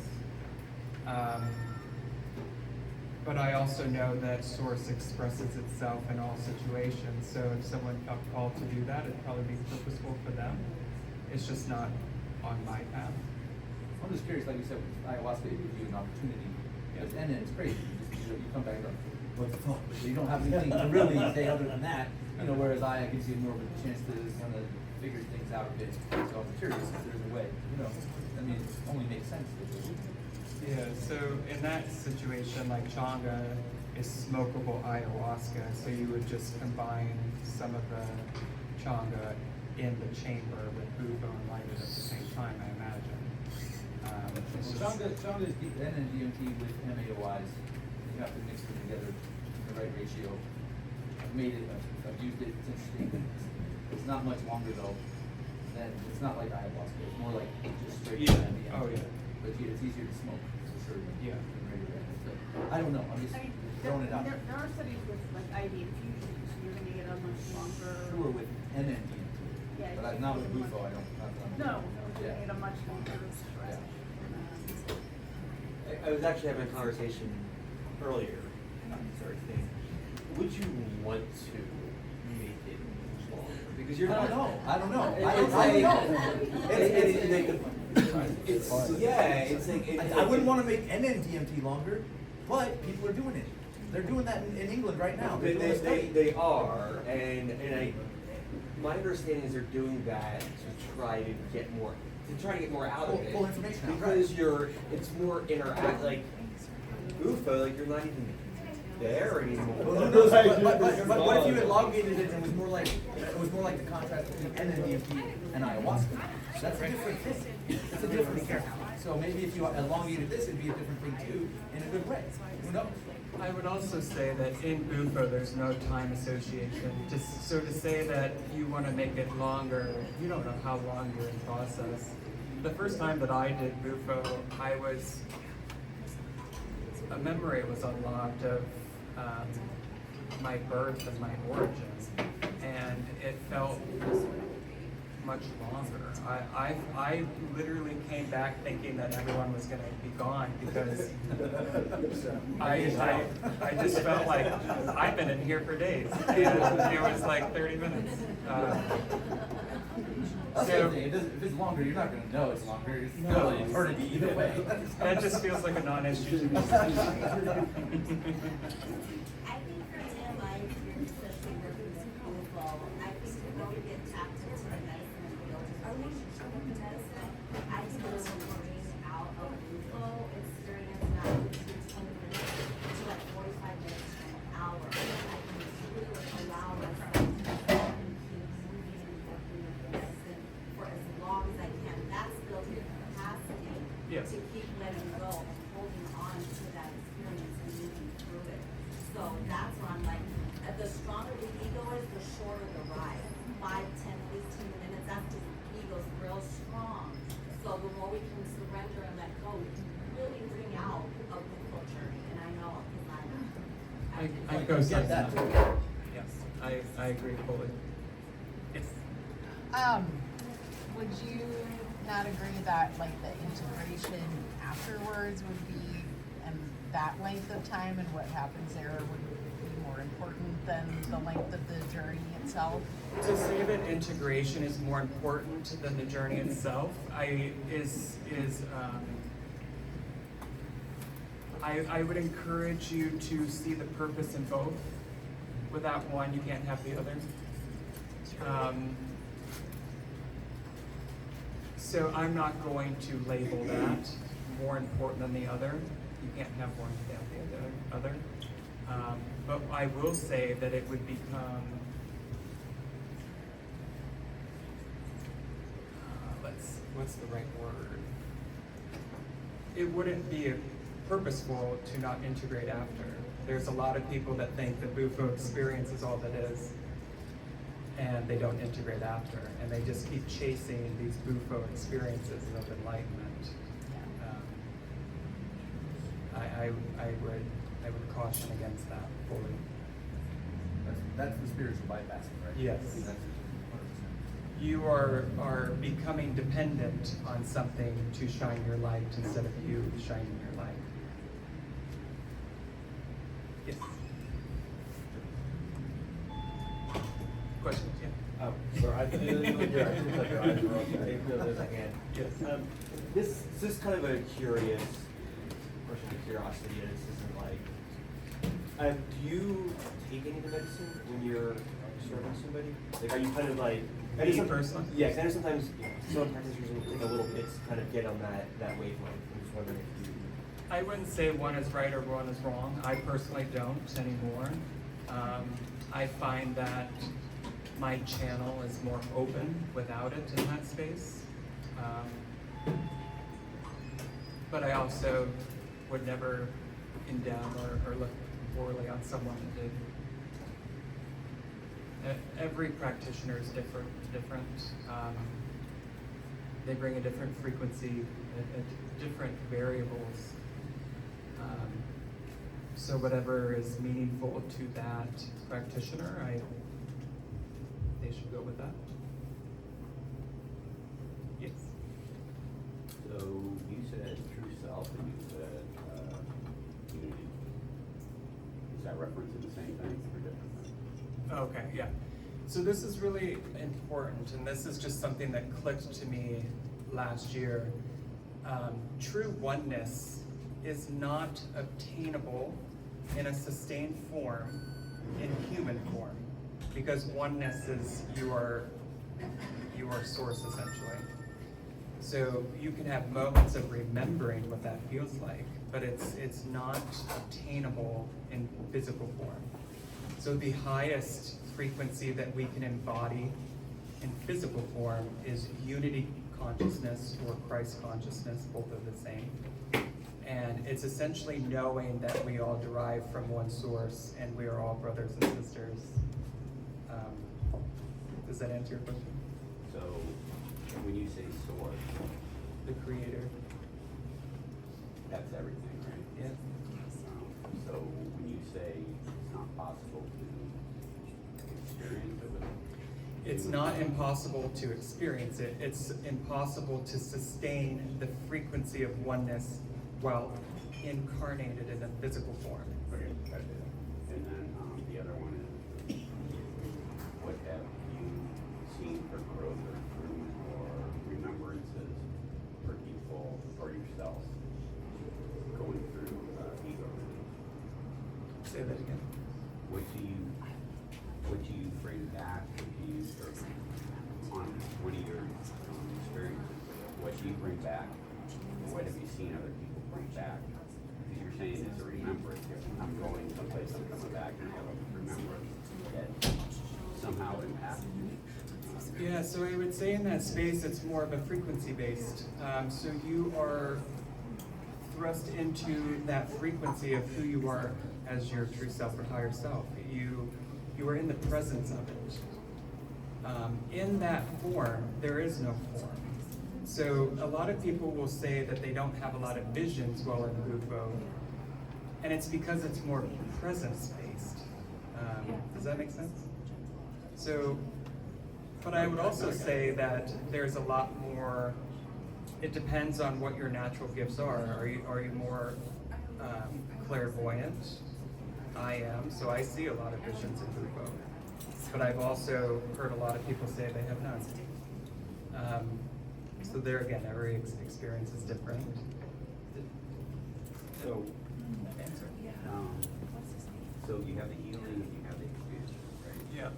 But I also know that Source expresses itself in all situations, so if someone felt called to do that, it'd probably be purposeful for them. It's just not on my path. I'm just curious, like you said, with ayahuasca, it gives you an opportunity. Yeah. And it's crazy. You come back and go, what the fuck? You don't have anything to really say other than that. Whereas I can see more of a chance to kind of figure things out a bit. So I'm curious if there's a way, it only makes sense. Yeah, so in that situation, like Changa, is smokable ayahuasca. So you would just combine some of the changa in the chamber with bufo and light it at the same time, I imagine. It's just- Changa is N and DMT with MAOIs. You have to mix them together in the right ratio. I've used it, it's interesting. It's not much longer though. It's not like ayahuasca, it's more like just straight Yeah. DMT. Oh, yeah. But it's easier to smoke, for sure. Yeah. than regular. But I don't know, I'm just I mean, throwing it out. there are studies with like IV infusions, so you're gonna get a much longer. Sure with N and DMT. Yeah, But it's not with much- bufo, I don't. No, you're Yeah. gonna get a much longer stretch. I was actually having a conversation earlier on this sort of thing. Would you want to make it longer? Because you're I not. don't know. I don't know. It's like. I wouldn't want to make NNDMT longer, but people are doing it. They're doing that in England right now. They're doing a study. They are, and my understanding is they're doing that to try to get more out of it. Pull information out, Because it's more interact, like, UFO, like you're not even there anymore. Well, who knows? But what if you elongated it and it was more like the contrast between NNDMT and ayahuasca? That's a different thing. That's a different thing. So maybe if you elongated this, it'd be a different thing too, in a good way. Who knows? I would also say that in bufo, there's no time association. So to say that you want to make it longer, you don't know how long you're in process. The first time that I did bufo, a memory was unlocked of my birth and my origins, and it felt much longer. I literally came back thinking that everyone was going to be gone because I just felt like I've been in here for days, and it was like 30 minutes. That's the thing. If it's longer, you're not gonna know it's longer. It's still an eternity either way. That just feels like a non-issue to me. I think for me in my experience, especially working with people, I think the more we get tapped into the medicine and build a relationship with the medicine, I think the more we're bringing out of UFO experience, not 15 minutes to like 45 minutes to an hour. I think it's really allow us to keep moving and working with the medicine for as long as I can. That's building capacity Yes. to keep letting go and holding on to that experience and moving through it. So that's why I'm like, the stronger the ego is, the shorter the ride. 5, 10, 15 minutes, that's just the ego's real strong. So the more we can surrender and let go, we can really bring out a beautiful journey. And I know, because I go Get that too. Yes, I agree fully. Yes. Would you not agree that like the integration afterwards would be, and that length of time and what happens there would be more important than the length of the journey itself? To say that integration is more important than the journey itself, I would encourage you to see the purpose in both. Without one, you can't have the other. So I'm not going to label that more important than the other. You can't have one without the other. But I will say that it would become, what's the right word? It wouldn't be purposeful to not integrate after. There's a lot of people that think the bufo experience is all that is, and they don't integrate after, and they just keep chasing these bufo experiences of enlightenment. I would caution against that fully. That's the spiritual bypassing, right? Yes. That's 100%. You are becoming dependent on something to shine your light instead of you shining your light. Yes. Questions? Yeah. Oh, sorry, I Yes. This is kind of a curious question of curiosity. This isn't like, do you take any of the medicine when you're serving somebody? Like, are you kind of like, Me personally? Yeah, because I know sometimes some practitioners will take a little bit to kind of get on that wavelength. I'm just wondering if you I wouldn't say one is right or one is wrong. I personally don't anymore. I find that my channel is more open without it in that space. But I also would never condemn or look poorly on someone that did. Every practitioner is different. They bring a different frequency, different variables. So whatever is meaningful to that practitioner, they should go with that. Yes. So you said true self and you said unity. Is that referencing the same thing or different things? Okay, yeah. So this is really important, and this is just something that clicked to me last year. True oneness is not obtainable in a sustained form, in human form, because oneness is your source essentially. So you can have moments of remembering what that feels like, but it's not obtainable in physical form. So the highest frequency that we can embody in physical form is unity consciousness or Christ consciousness, both are the same. And it's essentially knowing that we all derive from one source and we are all brothers and sisters. Does that answer your question? So when you say source, The Creator. that's everything, right? Yes. So when you say it's not possible to experience it with It's not impossible to experience it. It's impossible to sustain the frequency of oneness while incarnated in a physical form. Okay, got it. And then the other one is, what have you seen for growth or improvement or remembrances for people or yourself going through ego? Say that again. What do you bring back? What are your experiences? What do you bring back? What have you seen other people bring back? Because you're saying it's a remembrance. If I'm going someplace, I'm coming back and I have a remembrance that somehow impacted me. Yeah, so I would say in that space, it's more of a frequency based. So you are thrust into that frequency of who you are as your true self or higher self. You are in the presence of it. In that form, there is no form. So a lot of people will say that they don't have a lot of visions while in Bufo, and it's because it's more presence-based. Does that make sense? So, but I would also say that there's a lot more, it depends on what your natural gifts are. Are you more clairvoyant? I am, so I see a lot of visions in Bufo. But I've also heard a lot of people say they have none. So there again, every experience is different. So, Answer. so you have the healing and you have the expansion, right? Yeah.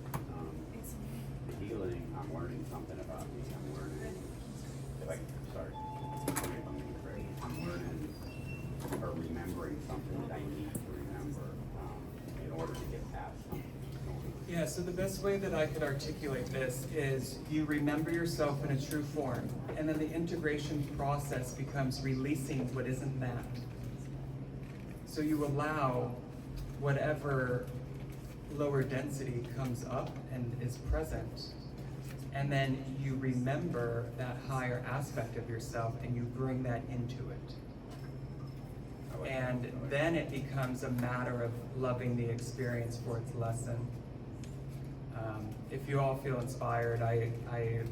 The healing, I'm learning something about me. I'm learning, I'm learning or remembering something that I need to remember in order to get past something. Yeah, so the best way that I could articulate this is you remember yourself in a true form, and then the integration process becomes releasing what isn't that. So you allow whatever lower density comes up and is present, and then you remember that higher aspect of yourself and you bring that into it. And then it becomes a matter of loving the experience for its lesson. If you all feel inspired, I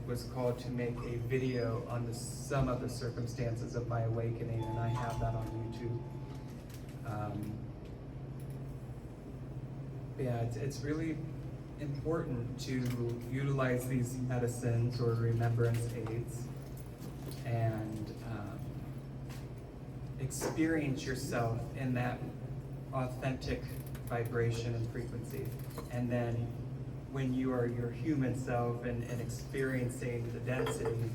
was called to make a video on some of the circumstances of my awakening, and I have that on YouTube. Yeah, it's really important to utilize these medicines or remembrance aids and experience yourself in that authentic vibration and frequency. And then when you are your human self and experiencing the density,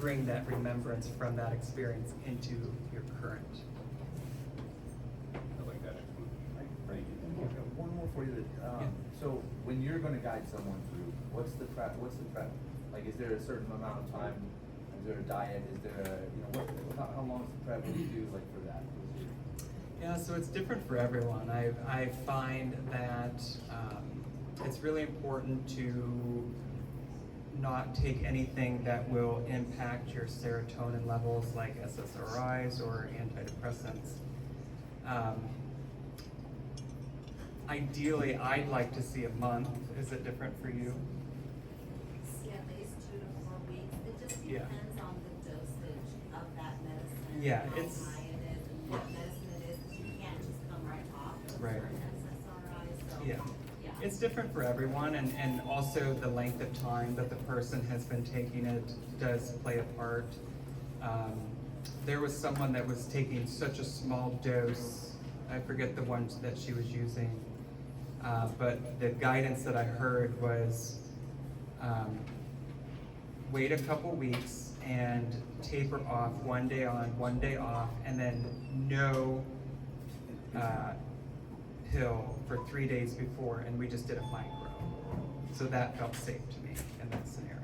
bring that remembrance from that experience into your current couple for you. So when you're gonna guide someone through, what's the prep? Like, is there a certain amount of time? Is there a diet? Is there a, how long is the prep? What do you do, like, for that? Yeah, so it's different for everyone. I find that it's really important to not take anything that will impact your serotonin levels, like SSRIs or antidepressants. Ideally, I'd like to see a month. Is it different for you? See at least 2 to 4 weeks. It just Yeah. depends on the dosage of that medicine. Yeah, how it's- high it is and what medicine it is. You can't just come right off of Right. certain SSRIs. So Yeah. yeah. It's different for everyone, and also the length of time that the person has been taking it does play a part. There was someone that was taking such a small dose, I forget the ones that she was using, but the guidance that I heard was wait a couple weeks and taper off 1 day on, 1 day off, and then no pill for 3 days before, and we just did a micro. So that felt safe to me in that scenario.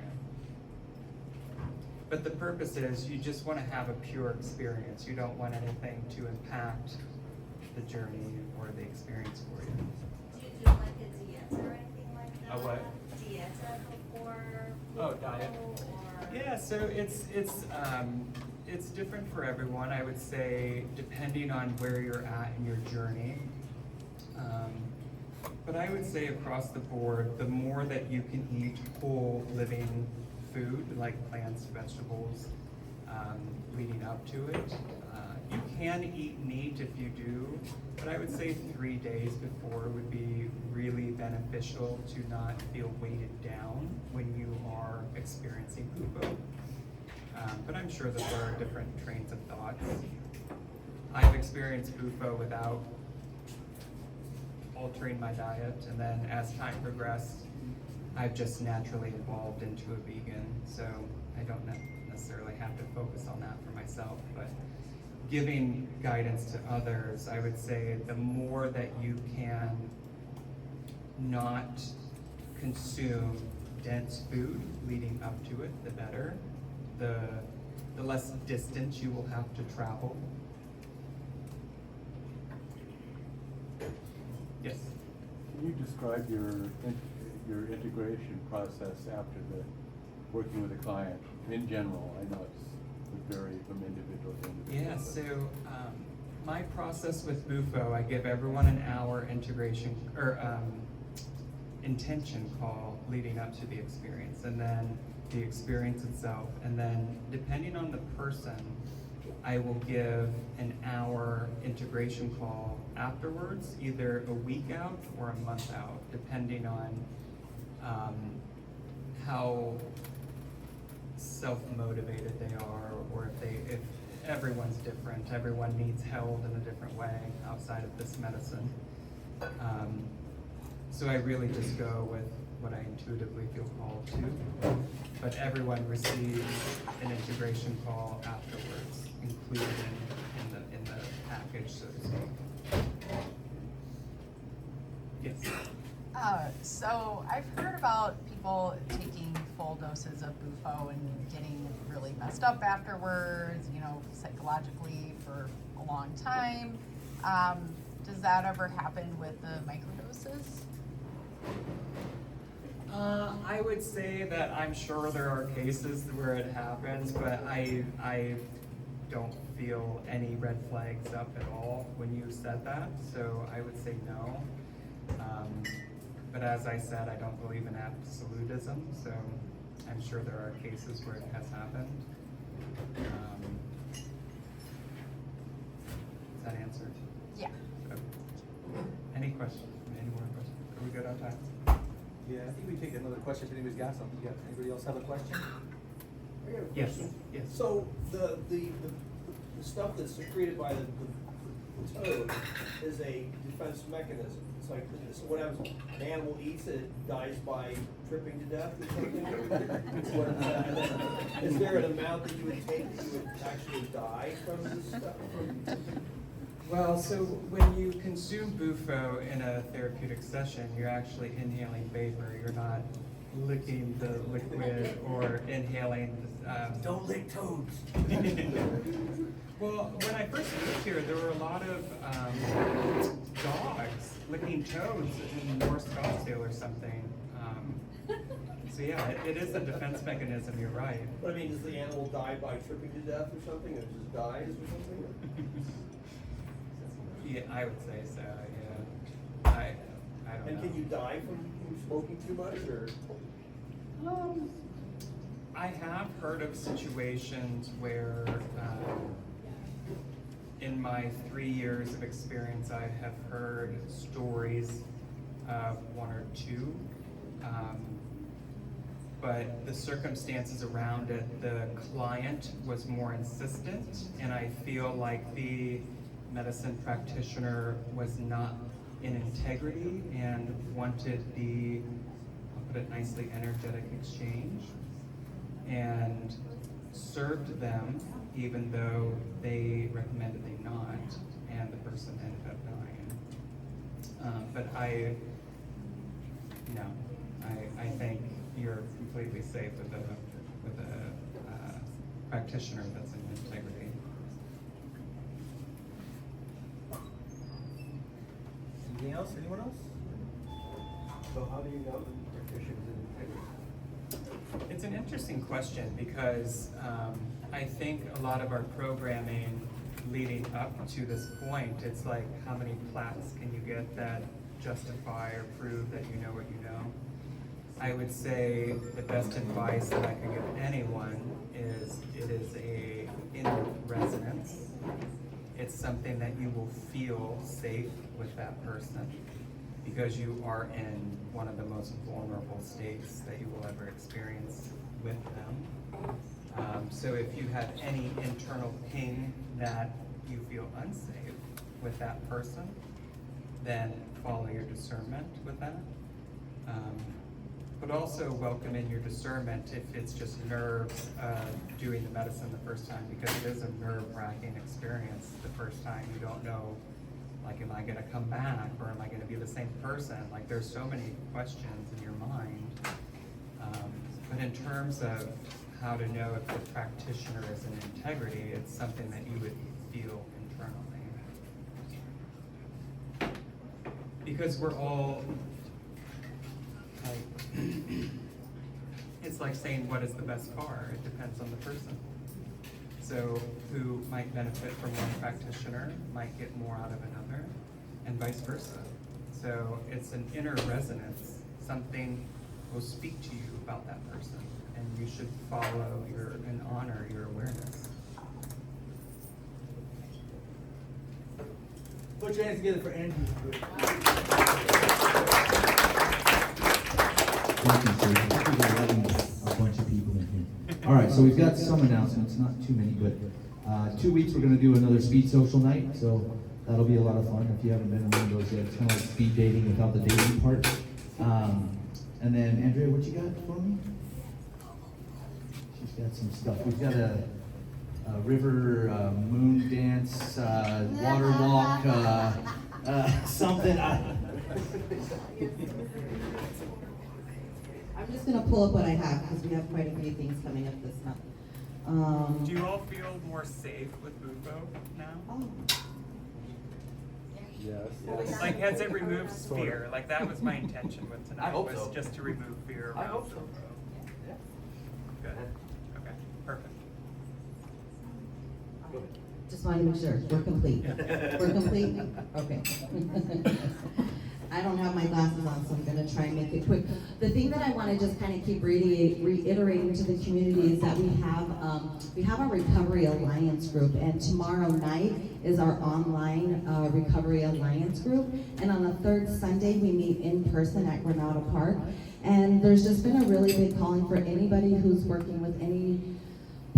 But the purpose is you just want to have a pure experience. You don't want anything to impact the journey or the experience for you. Do you do like a dieta or anything like that? A what? Dieta before? Oh, diet. Or? Yeah, so it's different for everyone. I would say depending on where you're at in your journey. But I would say across the board, the more that you can eat whole living food like plants, vegetables, leading up to it. You can eat meat if you do, but I would say 3 days before would be really beneficial to not feel weighted down when you are experiencing bupo. But I'm sure that there are different trains of thoughts. I've experienced bupo without altering my diet, and then as time progressed, I've just naturally evolved into a vegan, so I don't necessarily have to focus on that for myself. But giving guidance to others, I would say the more that you can not consume dense food leading up to it, the better. The less distance you will have to travel. Yes. Can you describe your integration process after the working with a client in general? I know it's vary from individual to individual. Yeah, so my process with Bufo, I give everyone an hour integration or intention call leading up to the experience, and then the experience itself, and then depending on the person, I will give an hour integration call afterwards, either a week out or a month out, depending on how self-motivated they are, or if everyone's different, everyone needs held in a different way outside of this medicine. So I really just go with what I intuitively feel called to, but everyone receives an integration call afterwards, included in the package, so to speak. Yes. So I've heard about people taking full doses of Bufo and getting really messed up afterwards, psychologically for a long time. Does that ever happen with the microdoses? I would say that I'm sure there are cases where it happens, but I don't feel any red flags up at all when you said that, so I would say no. But as I said, I don't believe in absolutism, so I'm sure there are cases where it has happened. Does that answer? Yeah. Okay. Any questions? Any more questions? Are we good on time? Yeah, I think we take another question if anybody's got something. Anybody else have a question? I got a Yes, question. yes. So the stuff that's secreted by the toad is a defense mechanism. It's like, so what happens, an animal eats it, it dies by tripping to death or something? Is there an amount that you would take that you would actually die from this stuff? Well, so when you consume bufo in a therapeutic session, you're actually inhaling vapor. You're not licking the liquid or inhaling. Don't lick toads. Well, when I first moved here, there were a lot of dogs licking toads in North Scottsdale or something. So yeah, it is a defense mechanism. You're right. But I mean, does the animal die by tripping to death or something, or just dies or something? Yeah, I would say so. Yeah, I don't know. And can you die from smoking too much, or? I have heard of situations where, in my 3 years of experience, I have heard stories of 1 or 2. But the circumstances around it, the client was more insistent, and I feel like the medicine practitioner was not in integrity and wanted the, I'll put it nicely, energetic exchange, and served them even though they recommended they not, and the person ended up dying. But I think you're completely safe with a practitioner that's in integrity. Anything else? Anyone else? So how do you know the practitioner is in integrity? It's an interesting question because I think a lot of our programming leading up to this point, it's like how many plaques can you get that justify or prove that you know what you know? I would say the best advice that I could give anyone is it is a inner resonance. It's something that you will feel safe with that person because you are in one of the most vulnerable states that you will ever experience with them. So if you have any internal ping that you feel unsafe with that person, then follow your discernment with that. But also welcome in your discernment if it's just nerves doing the medicine the first time, because it is a nerve-wracking experience the first time. You don't know, like, am I gonna come back or am I gonna be the same person? Like, there's so many questions in your mind. But in terms of how to know if the practitioner is in integrity, it's something that you would feel internally. Because we're all, like, it's like saying what is the best car? It depends on the person. So who might benefit from one practitioner might get more out of another, and vice versa. So it's an inner resonance. Something will speak to you about that person, and you should follow and honor your awareness. Put your hands together for Andrew. Thank you, sir. Thank you for letting a bunch of people in here. All right, so we've got some announcements, not too many, but 2 weeks we're going to do another speed social night, so that'll be a lot of fun. If you haven't been in one of those yet, it's kind of like speed dating without the dating part. And then, Andrea, what you got for me? She's got some stuff. We've got a river moon dance, water walk, something. I'm just going to pull up what I have because we have quite a few things coming up this month. Do you all feel more safe with Bufo now? Oh. Yes. Like, has it removed fear? Like, that was my intention with tonight, I hope was so. just to remove fear I around hope so. Bufo. Good. Okay, perfect. Just wanted to make sure we're complete. We're complete? Okay. I don't have my glasses on, so I'm going to try and make it quick. The thing that I want to just kind of keep reiterating to the community is that we have our Recovery Alliance group, and tomorrow night is our online Recovery Alliance group, and on the third Sunday we meet in person at Granada Park. And there's just been a really big calling for anybody who's working with any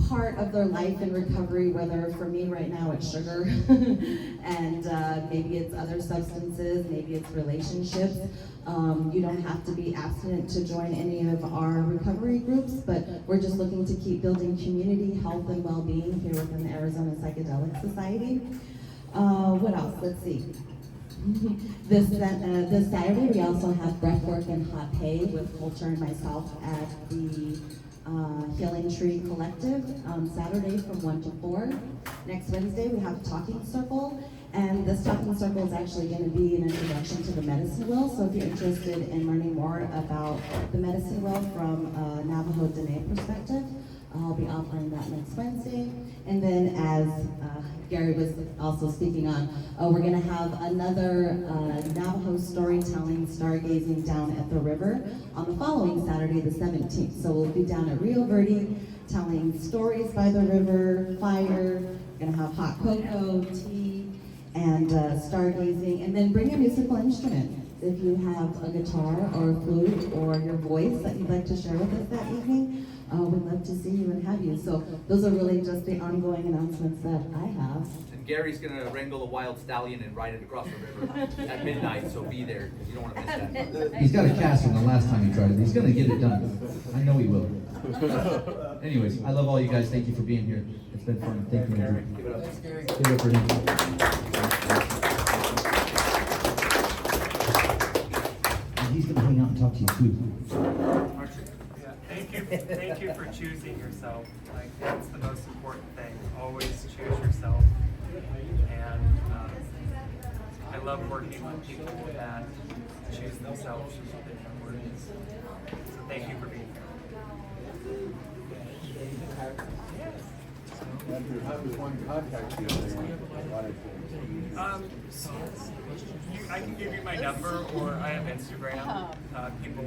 part of their life in recovery, whether for me right now it's sugar and maybe it's other substances, maybe it's relationships. You don't have to be abstinent to join any of our recovery groups, but we're just looking to keep building community, health, and well-being here within the Arizona Psychedelic Society. What else? Let's see. This Saturday, we also have breathwork and hot hay with Culture and myself at the Healing Tree Collective on Saturday from 1 to 4. Next Wednesday, we have Talking Circle, and this Talking Circle is actually going to be an introduction to the medicine wheel. So if you're interested in learning more about the medicine wheel from a Navajo Dene perspective, I'll be offering that next Wednesday. And then as Gary was also speaking on, we're gonna have another Navajo storytelling, stargazing down at the river on the following Saturday, the 17th. So we'll be down at Rio Verde telling stories by the river, fire, gonna have hot cocoa, tea, and stargazing, and then bring a musical instrument. If you have a guitar or a flute or your voice that you'd like to share with us that evening, we'd love to see you and have you. So those are really just the ongoing announcements that I have. And Gary's gonna wrangle a wild stallion and ride it across the river at midnight, so be there, because you don't wanna miss that. He's got a cast from the last time he tried it. He's gonna get it done. I know he will. Anyways, I love all you guys. Thank you for being here. It's been fun. Thank you, Andrew. Give it up. Give it up for him. And he's gonna hang out and talk to you too. Yeah, thank you for choosing yourself. Like, that's the most important thing. Always choose yourself. And I love working with people that choose themselves from what they've been working. So thank you for being here. Andrew, how does one contact you if they wanted to? I can give you my number, or I have Instagram. People